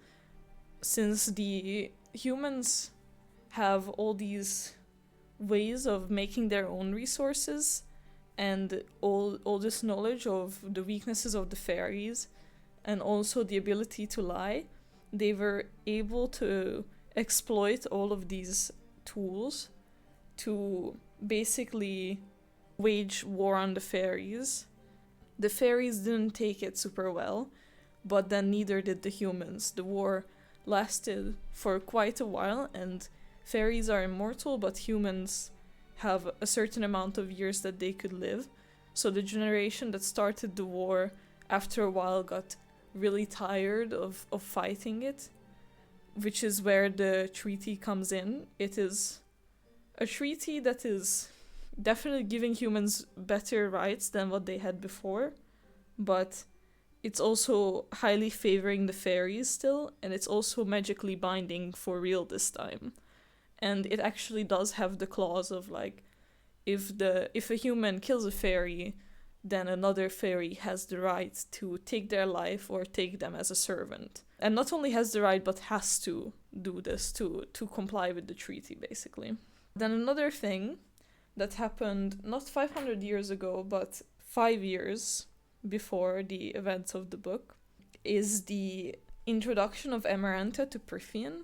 since the humans have all these ways of making their own resources and all this knowledge of the weaknesses of the fairies and also the ability to lie. They were able to exploit all of these tools to basically wage war on the fairies. The fairies didn't take it super well, but then neither did the humans. The war lasted for quite a while, and fairies are immortal, but humans have a certain amount of years that they could live. So the generation that started the war after a while got really tired of fighting it, which is where the treaty comes in. It is a treaty that is definitely giving humans better rights than what they had before, but it's also highly favoring the fairies still, and it's also magically binding for real this time. And it actually does have the clause of if a human kills a fairy, then another fairy has the right to take their life or take them as a servant. And not only has the right, but has to do this to comply with the treaty, basically. Then another thing that happened not 500 years ago, but 5 years before the events of the book, is the introduction of Amarantha to Prythian.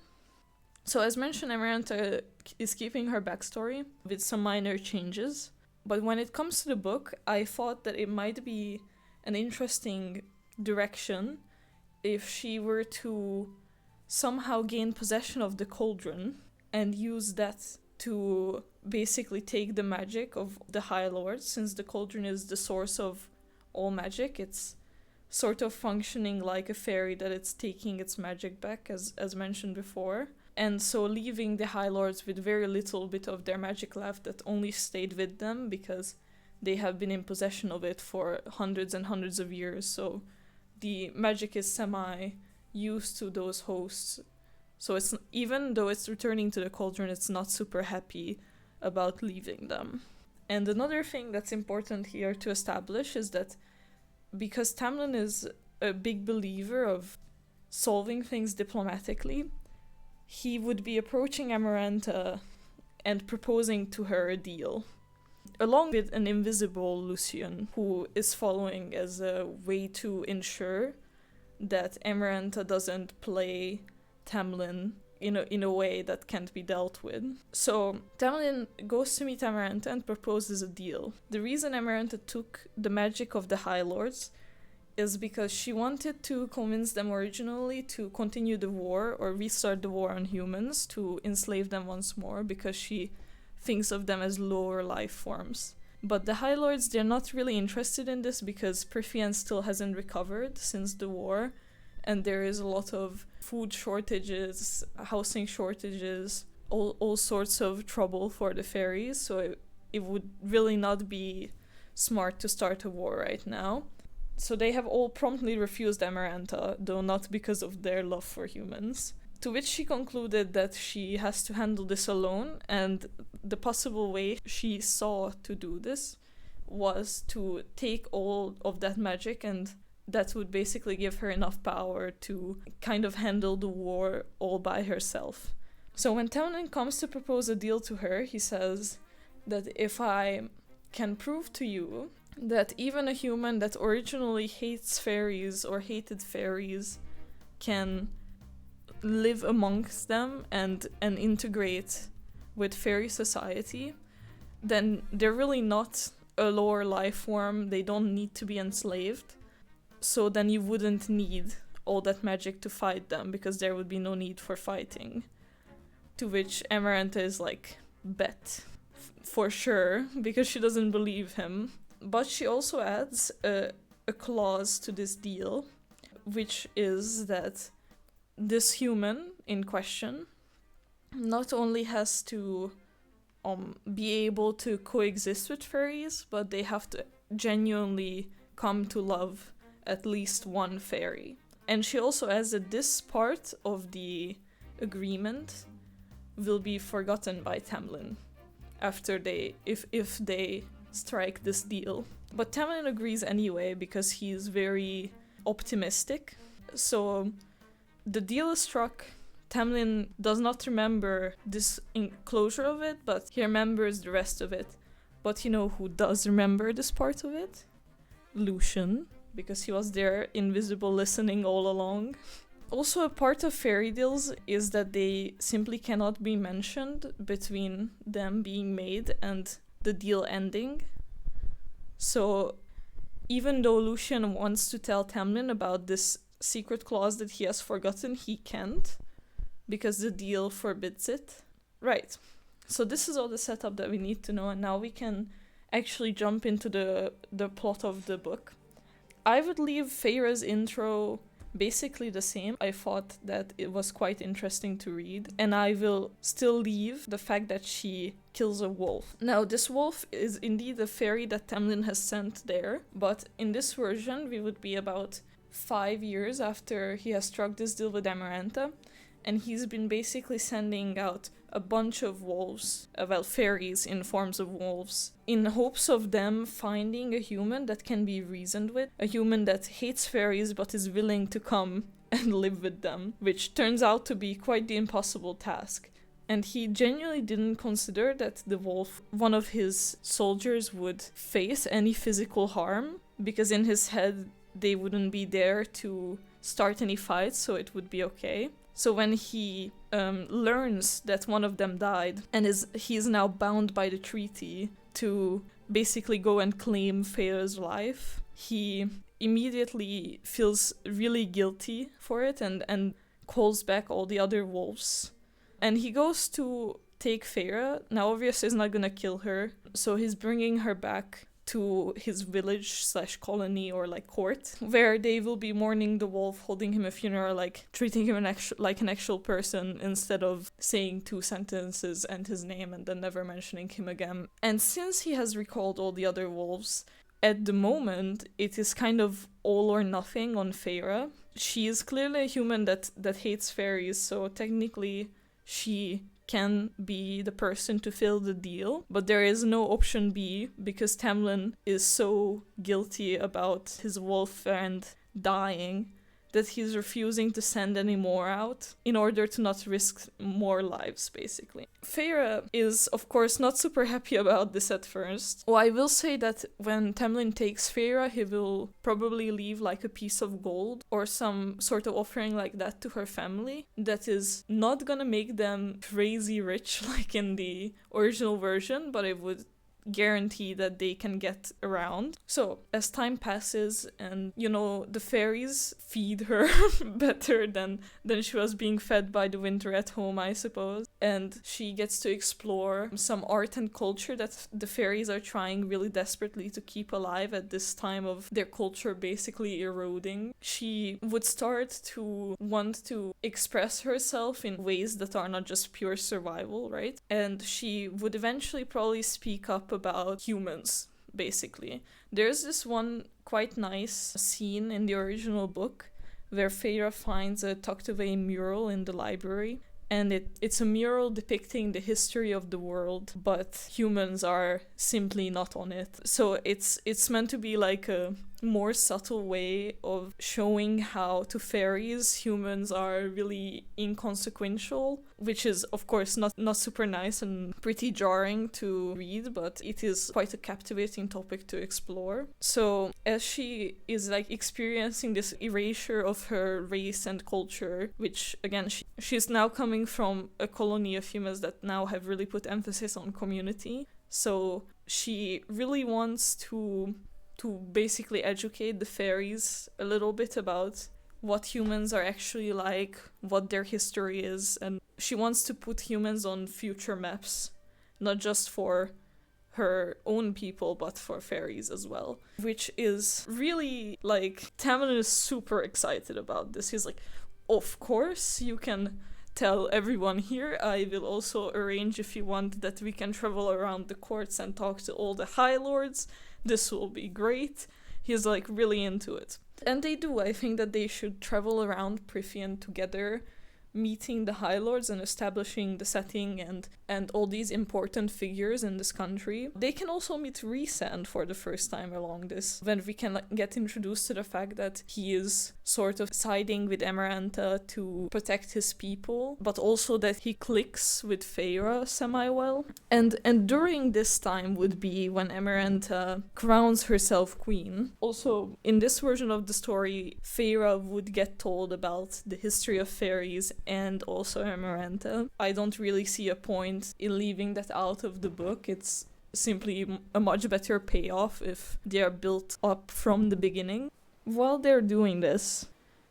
So as mentioned, Amarantha is keeping her backstory with some minor changes. But when it comes to the book, I thought that it might be an interesting direction if she were to somehow gain possession of the cauldron and use that to basically take the magic of the High Lord, since the cauldron is the source of all magic. It's sort of functioning like a fairy that it's taking its magic back, as mentioned before. And so leaving the High Lords with very little bit of their magic left that only stayed with them because they have been in possession of it for hundreds and hundreds of years, so the magic is semi-used to those hosts. So it's, even though it's returning to the cauldron, it's not super happy about leaving them. And another thing that's important here to establish is that because Tamlin is a big believer of solving things diplomatically, he would be approaching Amarantha and proposing to her a deal, along with an invisible Lucian who is following as a way to ensure that Amarantha doesn't play Tamlin in a way that can't be dealt with. So Tamlin goes to meet Amarantha and proposes a deal. The reason Amarantha took the magic of the High Lords is because she wanted to convince them originally to continue the war or restart the war on humans, to enslave them once more, because she thinks of them as lower life forms. But the High Lords, they're not really interested in this because Prythian still hasn't recovered since the war, and there is a lot of food shortages, housing shortages, all sorts of trouble for the fairies, so it would really not be smart to start a war right now. So they have all promptly refused Amarantha, though not because of their love for humans. To which she concluded that she has to handle this alone, and the possible way she saw to do this was to take all of that magic, and that would basically give her enough power to kind of handle the war all by herself. So when Tamlin comes to propose a deal to her, he says that if I can prove to you that even a human that originally hates fairies or hated fairies can live amongst them and integrate with fairy society, then they're really not a lower life form, they don't need to be enslaved, so then you wouldn't need all that magic to fight them, because there would be no need for fighting. To which Amarantha is like, bet, for sure, because she doesn't believe him. But she also adds a clause to this deal, which is that this human in question not only has to be able to coexist with fairies, but they have to genuinely come to love at least one fairy. And she also adds that this part of the agreement will be forgotten by Tamlin after if they strike this deal. But Tamlin agrees anyway because he's very optimistic. So the deal is struck. Tamlin does not remember this enclosure of it, but he remembers the rest of it. But you know who does remember this part of it? Lucian, because he was there, invisible, listening all along. Also, a part of fairy deals is that they simply cannot be mentioned between them being made and the deal ending. So even though Lucian wants to tell Tamlin about this secret clause that he has forgotten, he can't, because the deal forbids it. Right. So this is all the setup that we need to know, and now we can actually jump into the plot of the book. I would leave Feyre's intro basically the same. I thought that it was quite interesting to read, and I will still leave the fact that she kills a wolf. Now, this wolf is indeed a fairy that Tamlin has sent there, but in this version we would be about 5 years after he has struck this deal with Amarantha, and he's been basically sending out a bunch of wolves, fairies in forms of wolves, in hopes of them finding a human that can be reasoned with, a human that hates fairies but is willing to come and live with them, which turns out to be quite the impossible task. And he genuinely didn't consider that the wolf, one of his soldiers, would face any physical harm, because in his head they wouldn't be there to start any fights, so it would be okay. So when he learns that one of them died, and he's now bound by the treaty to basically go and claim Feyre's life, he immediately feels really guilty for it and calls back all the other wolves. And he goes to take Feyre. Now obviously he's not gonna kill her, so he's bringing her back to his village/colony or like court, where they will be mourning the wolf, holding him a funeral, like treating him like an actual person instead of saying 2 sentences and his name and then never mentioning him again. And since he has recalled all the other wolves, at the moment it is kind of all or nothing on Feyre. She is clearly a human that hates fairies, so technically she can be the person to fill the deal, but there is no option B because Tamlin is so guilty about his wolf friend dying that he's refusing to send any more out in order to not risk more lives, basically. Feyre is, of course, not super happy about this at first. Well, I will say that when Tamlin takes Feyre, he will probably leave like a piece of gold or some sort of offering like that to her family that is not gonna make them crazy rich like in the original version, but it would guarantee that they can get around. So as time passes and the fairies feed her better than she was being fed by the winter at home, I suppose, and she gets to explore some art and culture that the fairies are trying really desperately to keep alive at this time of their culture basically eroding. She would start to want to express herself in ways that are not just pure survival, right? And she would eventually probably speak up about humans, basically. There's this one quite nice scene in the original book where Feyre finds a tucked away mural in the library, and it's a mural depicting the history of the world, but humans are simply not on it. So it's meant to be like a more subtle way of showing how to fairies humans are really inconsequential, which is of course not super nice and pretty jarring to read, but it is quite a captivating topic to explore. So as she is like experiencing this erasure of her race and culture, which again she's now coming from a colony of humans that now have really put emphasis on community, so she really wants to basically educate the fairies a little bit about what humans are actually like, what their history is, and she wants to put humans on future maps, not just for her own people, but for fairies as well. Which is really, like, Tamlin is super excited about this. He's like, of course, you can tell everyone here. I will also arrange, if you want, that we can travel around the courts and talk to all the High Lords. This will be great. He's like really into it. And they do. I think that they should travel around Prythian together, meeting the High Lords and establishing the setting and all these important figures in this country. They can also meet Rhysand for the first time along this, when we can get introduced to the fact that he is sort of siding with Amarantha to protect his people, but also that he clicks with Feyre semi-well. And during this time would be when Amarantha crowns herself queen. Also, in this version of the story, Feyre would get told about the history of fairies and also Amarantha. I don't really see a point in leaving that out of the book. It's simply a much better payoff if they are built up from the beginning. While they're doing this,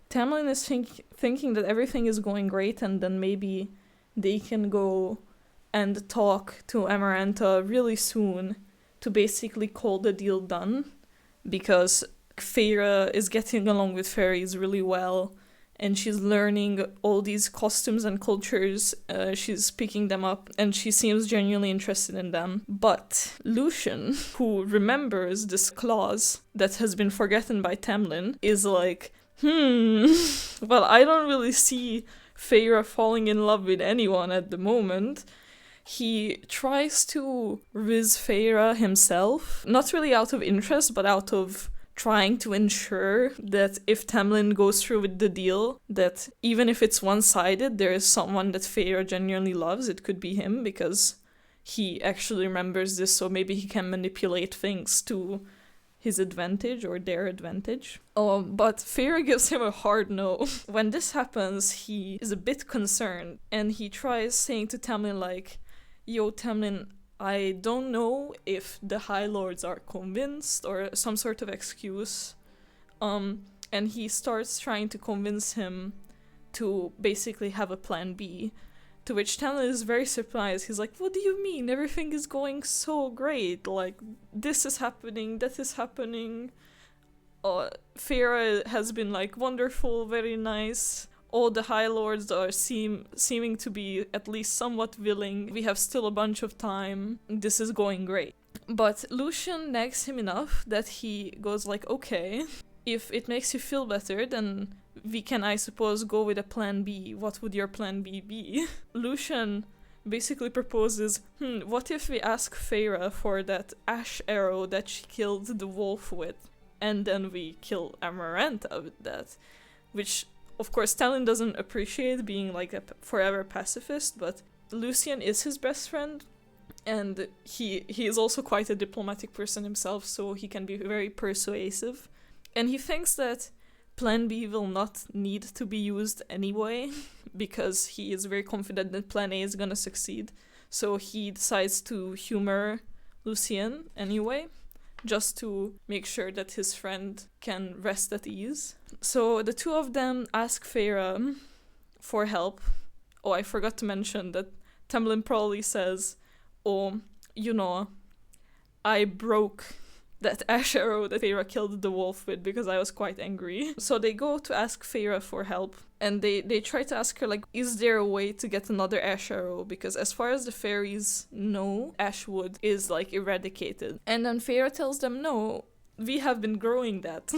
Tamlin is thinking that everything is going great, and then maybe they can go and talk to Amarantha really soon to basically call the deal done, because Feyre is getting along with fairies really well, and she's learning all these costumes and cultures, she's picking them up, and she seems genuinely interested in them. But Lucien, who remembers this clause that has been forgotten by Tamlin, is like, well, I don't really see Feyre falling in love with anyone at the moment. He tries to riz Feyre himself, not really out of interest, but out of trying to ensure that if Tamlin goes through with the deal, that even if it's one-sided, there is someone that Feyre genuinely loves. It could be him, because he actually remembers this, so maybe he can manipulate things to his advantage or their advantage. But Feyre gives him a hard no. When this happens, he is a bit concerned, and he tries saying to Tamlin like, yo, Tamlin, I don't know if the High Lords are convinced, or some sort of excuse. And he starts trying to convince him to basically have a plan B. To which Tamlin is very surprised. He's like, what do you mean? Everything is going so great. Like, this is happening, that is happening. Feyre has been, like, wonderful, very nice. All the High Lords are seeming to be at least somewhat willing. We have still a bunch of time. This is going great. But Lucien nags him enough that he goes like, okay, if it makes you feel better, then we can, I suppose, go with a plan B. What would your plan B be? Lucien basically proposes, what if we ask Feyre for that ash arrow that she killed the wolf with, and then we kill Amarantha with that? Which, of course, Talon doesn't appreciate being like a forever pacifist, but Lucien is his best friend, and he is also quite a diplomatic person himself, so he can be very persuasive. And he thinks that Plan B will not need to be used anyway, because he is very confident that Plan A is gonna succeed. So he decides to humor Lucien anyway, just to make sure that his friend can rest at ease. So the two of them ask Feyre for help. Oh, I forgot to mention that Tamlin probably says, oh, you know, I broke that ash arrow that Feyre killed the wolf with because I was quite angry. So they go to ask Feyre for help, and they try to ask her, like, is there a way to get another ash arrow? Because as far as the fairies know, ashwood is, like, eradicated. And then Feyre tells them, no, we have been growing that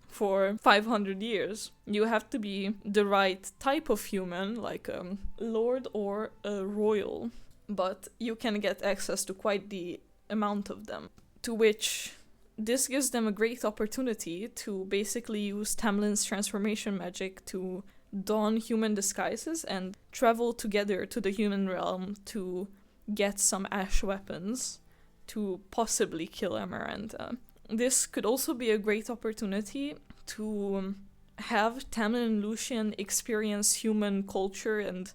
for 500 years. You have to be the right type of human, like a lord or a royal, but you can get access to quite the amount of them. To which this gives them a great opportunity to basically use Tamlin's transformation magic to don human disguises and travel together to the human realm to get some ash weapons to possibly kill Amarantha. This could also be a great opportunity to have Tamlin and Lucien experience human culture and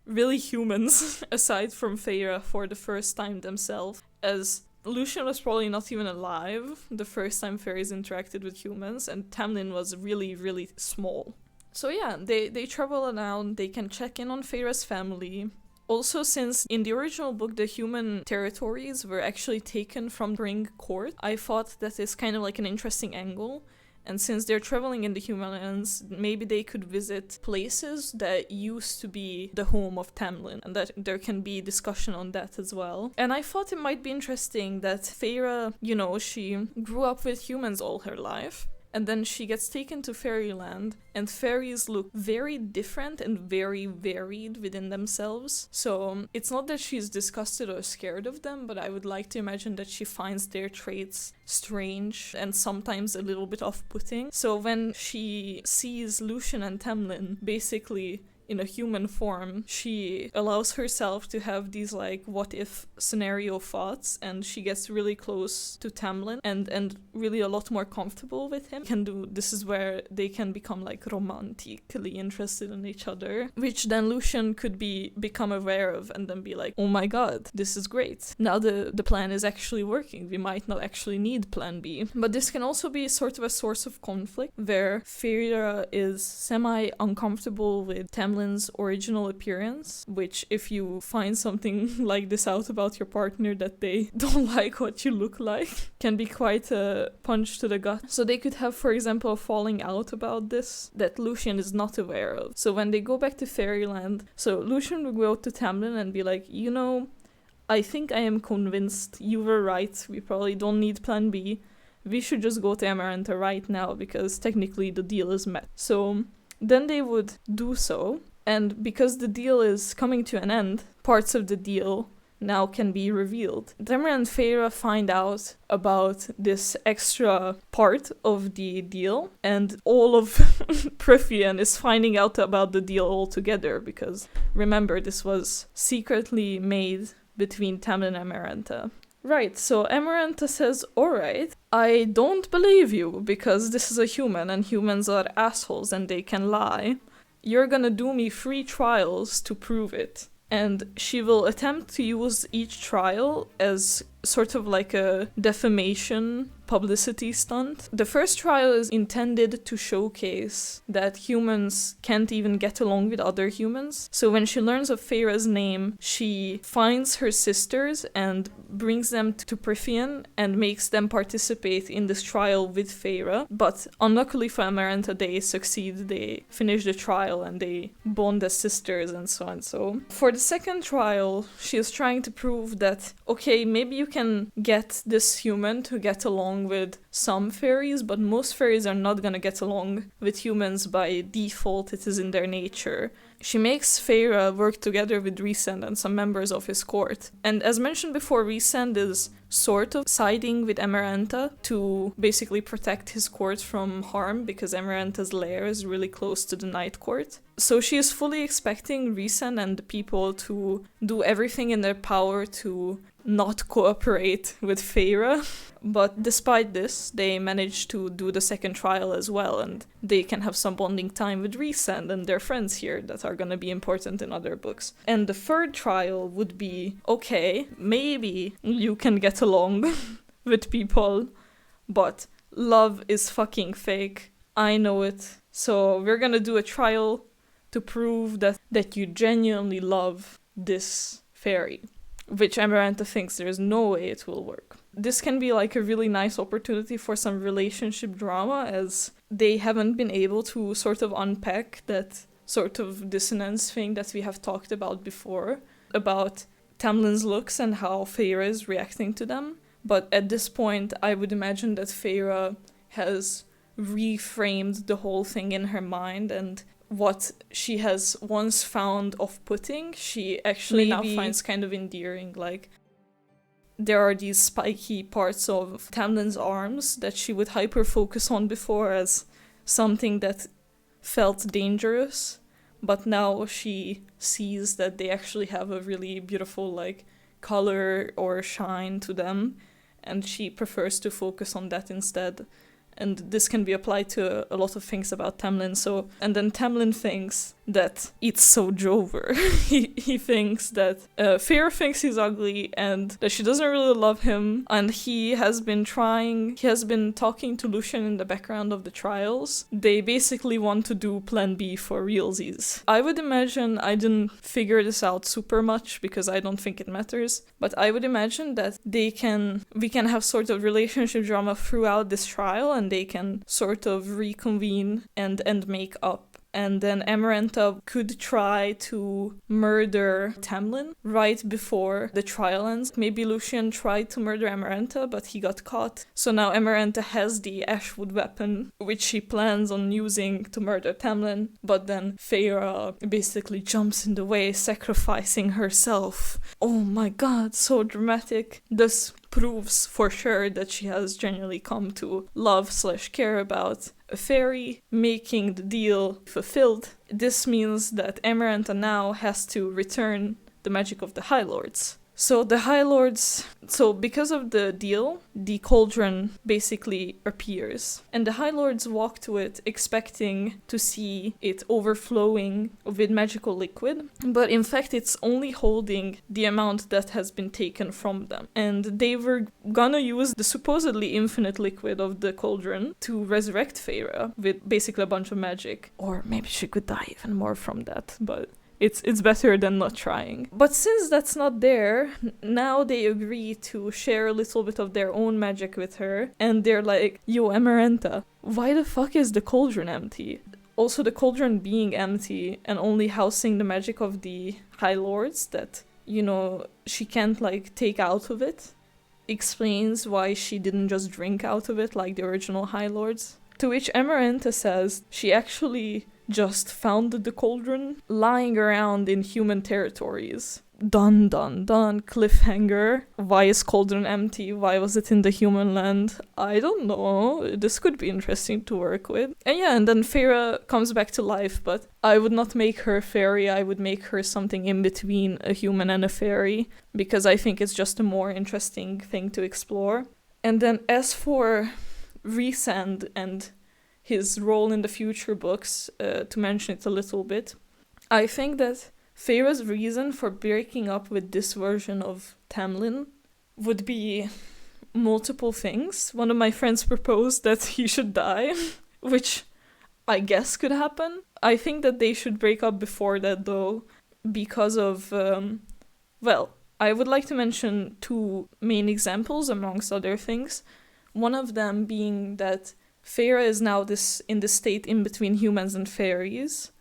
really humans, aside from Feyre, for the first time themselves, as Lucien was probably not even alive the first time fairies interacted with humans, and Tamlin was really, really small. So yeah, they travel around, they can check in on Feyre's family. Also, since in the original book the human territories were actually taken from the Ring Court, I thought that is kind of like an interesting angle. And since they're traveling in the human lands, maybe they could visit places that used to be the home of Tamlin, and that there can be discussion on that as well. And I thought it might be interesting that Feyre, you know, she grew up with humans all her life, and then she gets taken to fairyland, and fairies look very different and very varied within themselves. So it's not that she's disgusted or scared of them, but I would like to imagine that she finds their traits strange and sometimes a little bit off-putting. So when she sees Lucien and Tamlin basically in a human form, she allows herself to have these, like, what-if scenario thoughts, and she gets really close to Tamlin and really a lot more comfortable with him. This is where they can become, like, romantically interested in each other, which then Lucien could become aware of and then be like, oh my god, this is great. Now the plan is actually working. We might not actually need plan B. But this can also be sort of a source of conflict, where Feyre is semi-uncomfortable with Tamlin original appearance, which if you find something like this out about your partner, that they don't like what you look like, can be quite a punch to the gut. So they could have, for example, a falling out about this that Lucien is not aware of. So when they go back to Fairyland, so Lucien will go to Tamlin and be like, you know, I think I am convinced you were right. We probably don't need plan B. We should just go to Amarantha right now because technically the deal is met. So then they would do so. And because the deal is coming to an end, parts of the deal now can be revealed. Tamlin and Feyre find out about this extra part of the deal, and all of Prythian is finding out about the deal altogether, because remember, this was secretly made between Tamlin and Amarantha. Right, so Amarantha says, alright, I don't believe you, because this is a human, and humans are assholes and they can lie. You're gonna do me 3 trials to prove it. And she will attempt to use each trial as sort of like a defamation publicity stunt. The first trial is intended to showcase that humans can't even get along with other humans. So when she learns of Feyre's name, she finds her sisters and brings them to Prythian and makes them participate in this trial with Feyre. But unluckily for Amarantha, they succeed. They finish the trial and they bond as sisters and so on. So for the second trial, she is trying to prove that, okay, maybe you can get this human to get along with some fairies, but most fairies are not gonna get along with humans by default. It is in their nature. She makes Feyre work together with Rhysand and some members of his court. And as mentioned before, Rhysand is sort of siding with Amarantha to basically protect his court from harm because Amarantha's lair is really close to the Night Court. So she is fully expecting Rhysand and the people to do everything in their power to not cooperate with Feyre. But despite this, they manage to do the second trial as well, and they can have some bonding time with Rhysand and their friends here that are gonna be important in other books. And the third trial would be, okay, maybe you can get along with people, but love is fucking fake. I know it. So we're gonna do a trial to prove that you genuinely love this fairy, which Amarantha thinks there's no way it will work. This can be like a really nice opportunity for some relationship drama, as they haven't been able to sort of unpack that sort of dissonance thing that we have talked about before, about Tamlin's looks and how Feyre is reacting to them. But at this point, I would imagine that Feyre has reframed the whole thing in her mind, and what she has once found off-putting, she actually now finds kind of endearing. Like, there are these spiky parts of Tamlin's arms that she would hyper-focus on before as something that felt dangerous, but now she sees that they actually have a really beautiful, like, color or shine to them, and she prefers to focus on that instead. And this can be applied to a lot of things about Tamlin. So, and then Tamlin thinks that it's so Jover. he thinks that Feyre thinks he's ugly and that she doesn't really love him. And he has been talking to Lucien in the background of the trials. They basically want to do Plan B for realsies. I would imagine, I didn't figure this out super much because I don't think it matters, but I would imagine that we can have sort of relationship drama throughout this trial, and they can sort of reconvene and make up. And then Amarantha could try to murder Tamlin right before the trial ends. Maybe Lucien tried to murder Amarantha, but he got caught. So now Amarantha has the Ashwood weapon, which she plans on using to murder Tamlin. But then Feyre basically jumps in the way, sacrificing herself. Oh my god, so dramatic. This proves for sure that she has genuinely come to love/care about a fairy, making the deal fulfilled. This means that Amarantha now has to return the magic of the High Lords. So the High Lords, because of the deal, the cauldron basically appears. And the High Lords walk to it expecting to see it overflowing with magical liquid. But in fact, it's only holding the amount that has been taken from them. And they were gonna use the supposedly infinite liquid of the cauldron to resurrect Feyre with basically a bunch of magic. Or maybe she could die even more from that, but it's better than not trying. But since that's not there, now they agree to share a little bit of their own magic with her. And they're like, yo, Amarantha, why the fuck is the cauldron empty? Also, the cauldron being empty and only housing the magic of the High Lords that, she can't, take out of it, explains why she didn't just drink out of it like the original High Lords. To which Amarantha says she actually just found the cauldron lying around in human territories. Dun dun dun, cliffhanger. Why is cauldron empty? Why was it in the human land? I don't know. This could be interesting to work with. And then Feyre comes back to life, but I would not make her a fairy. I would make her something in between a human and a fairy, because I think it's just a more interesting thing to explore. And then as for Rhysand and his role in the future books, to mention it a little bit, I think that Feyre's reason for breaking up with this version of Tamlin would be multiple things. One of my friends proposed that he should die, which I guess could happen. I think that they should break up before that, though, because of, I would like to mention two main examples amongst other things. One of them being that Feyre is now in this state in between humans and fairies,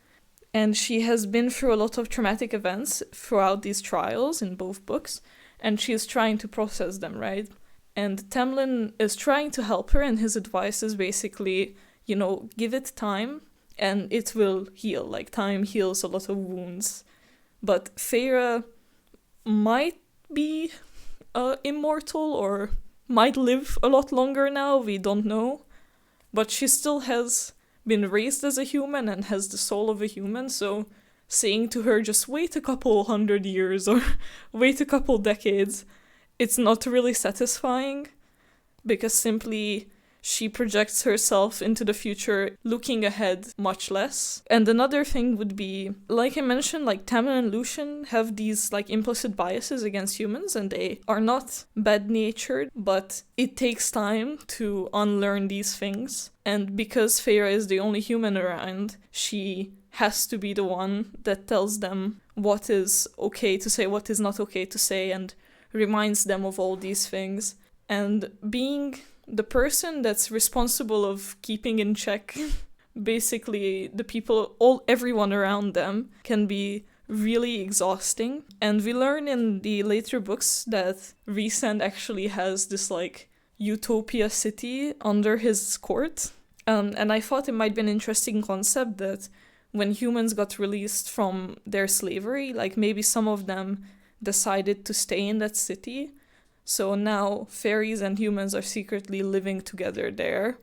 and she has been through a lot of traumatic events throughout these trials in both books, and she is trying to process them, right? And Tamlin is trying to help her, and his advice is basically, give it time, and it will heal. Like, time heals a lot of wounds. But Feyre might be immortal, or might live a lot longer now, we don't know. But she still has been raised as a human and has the soul of a human, so saying to her, just wait a couple 100 years or wait a couple decades, it's not really satisfying, because simply she projects herself into the future, looking ahead much less. And another thing would be, like I mentioned, like Tamlin and Lucien have these like implicit biases against humans, and they are not bad-natured, but it takes time to unlearn these things. And because Feyre is the only human around, she has to be the one that tells them what is okay to say, what is not okay to say, and reminds them of all these things. And being the person that's responsible of keeping in check basically the people, everyone around them, can be really exhausting. And we learn in the later books that Rhysand actually has this like utopia city under his court. And I thought it might be an interesting concept that when humans got released from their slavery, like maybe some of them decided to stay in that city. So now fairies and humans are secretly living together there,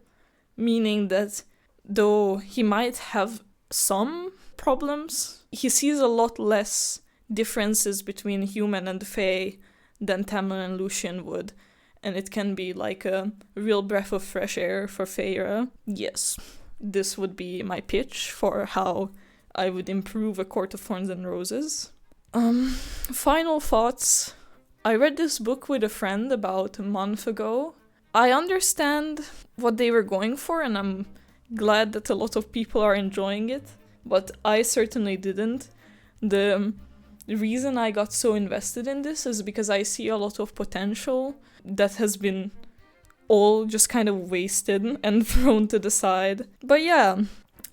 meaning that though he might have some problems, he sees a lot less differences between human and fae than Tamlin and Lucien would, and it can be like a real breath of fresh air for Feyre. Yes, this would be my pitch for how I would improve A Court of Thorns and Roses. Final thoughts. I read this book with a friend about a month ago. I understand what they were going for, and I'm glad that a lot of people are enjoying it, but I certainly didn't. The reason I got so invested in this is because I see a lot of potential that has been all just kind of wasted and thrown to the side. But yeah,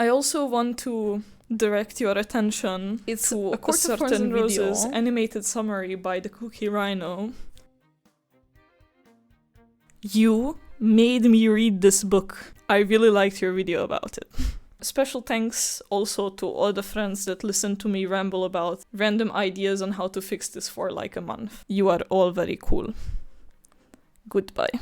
I also want to direct your attention to A Court of Thorns and Roses animated summary by TheCookieRhino. You made me read this book. I really liked your video about it. Special thanks also to all the friends that listened to me ramble about random ideas on how to fix this for like a month. You are all very cool. Goodbye.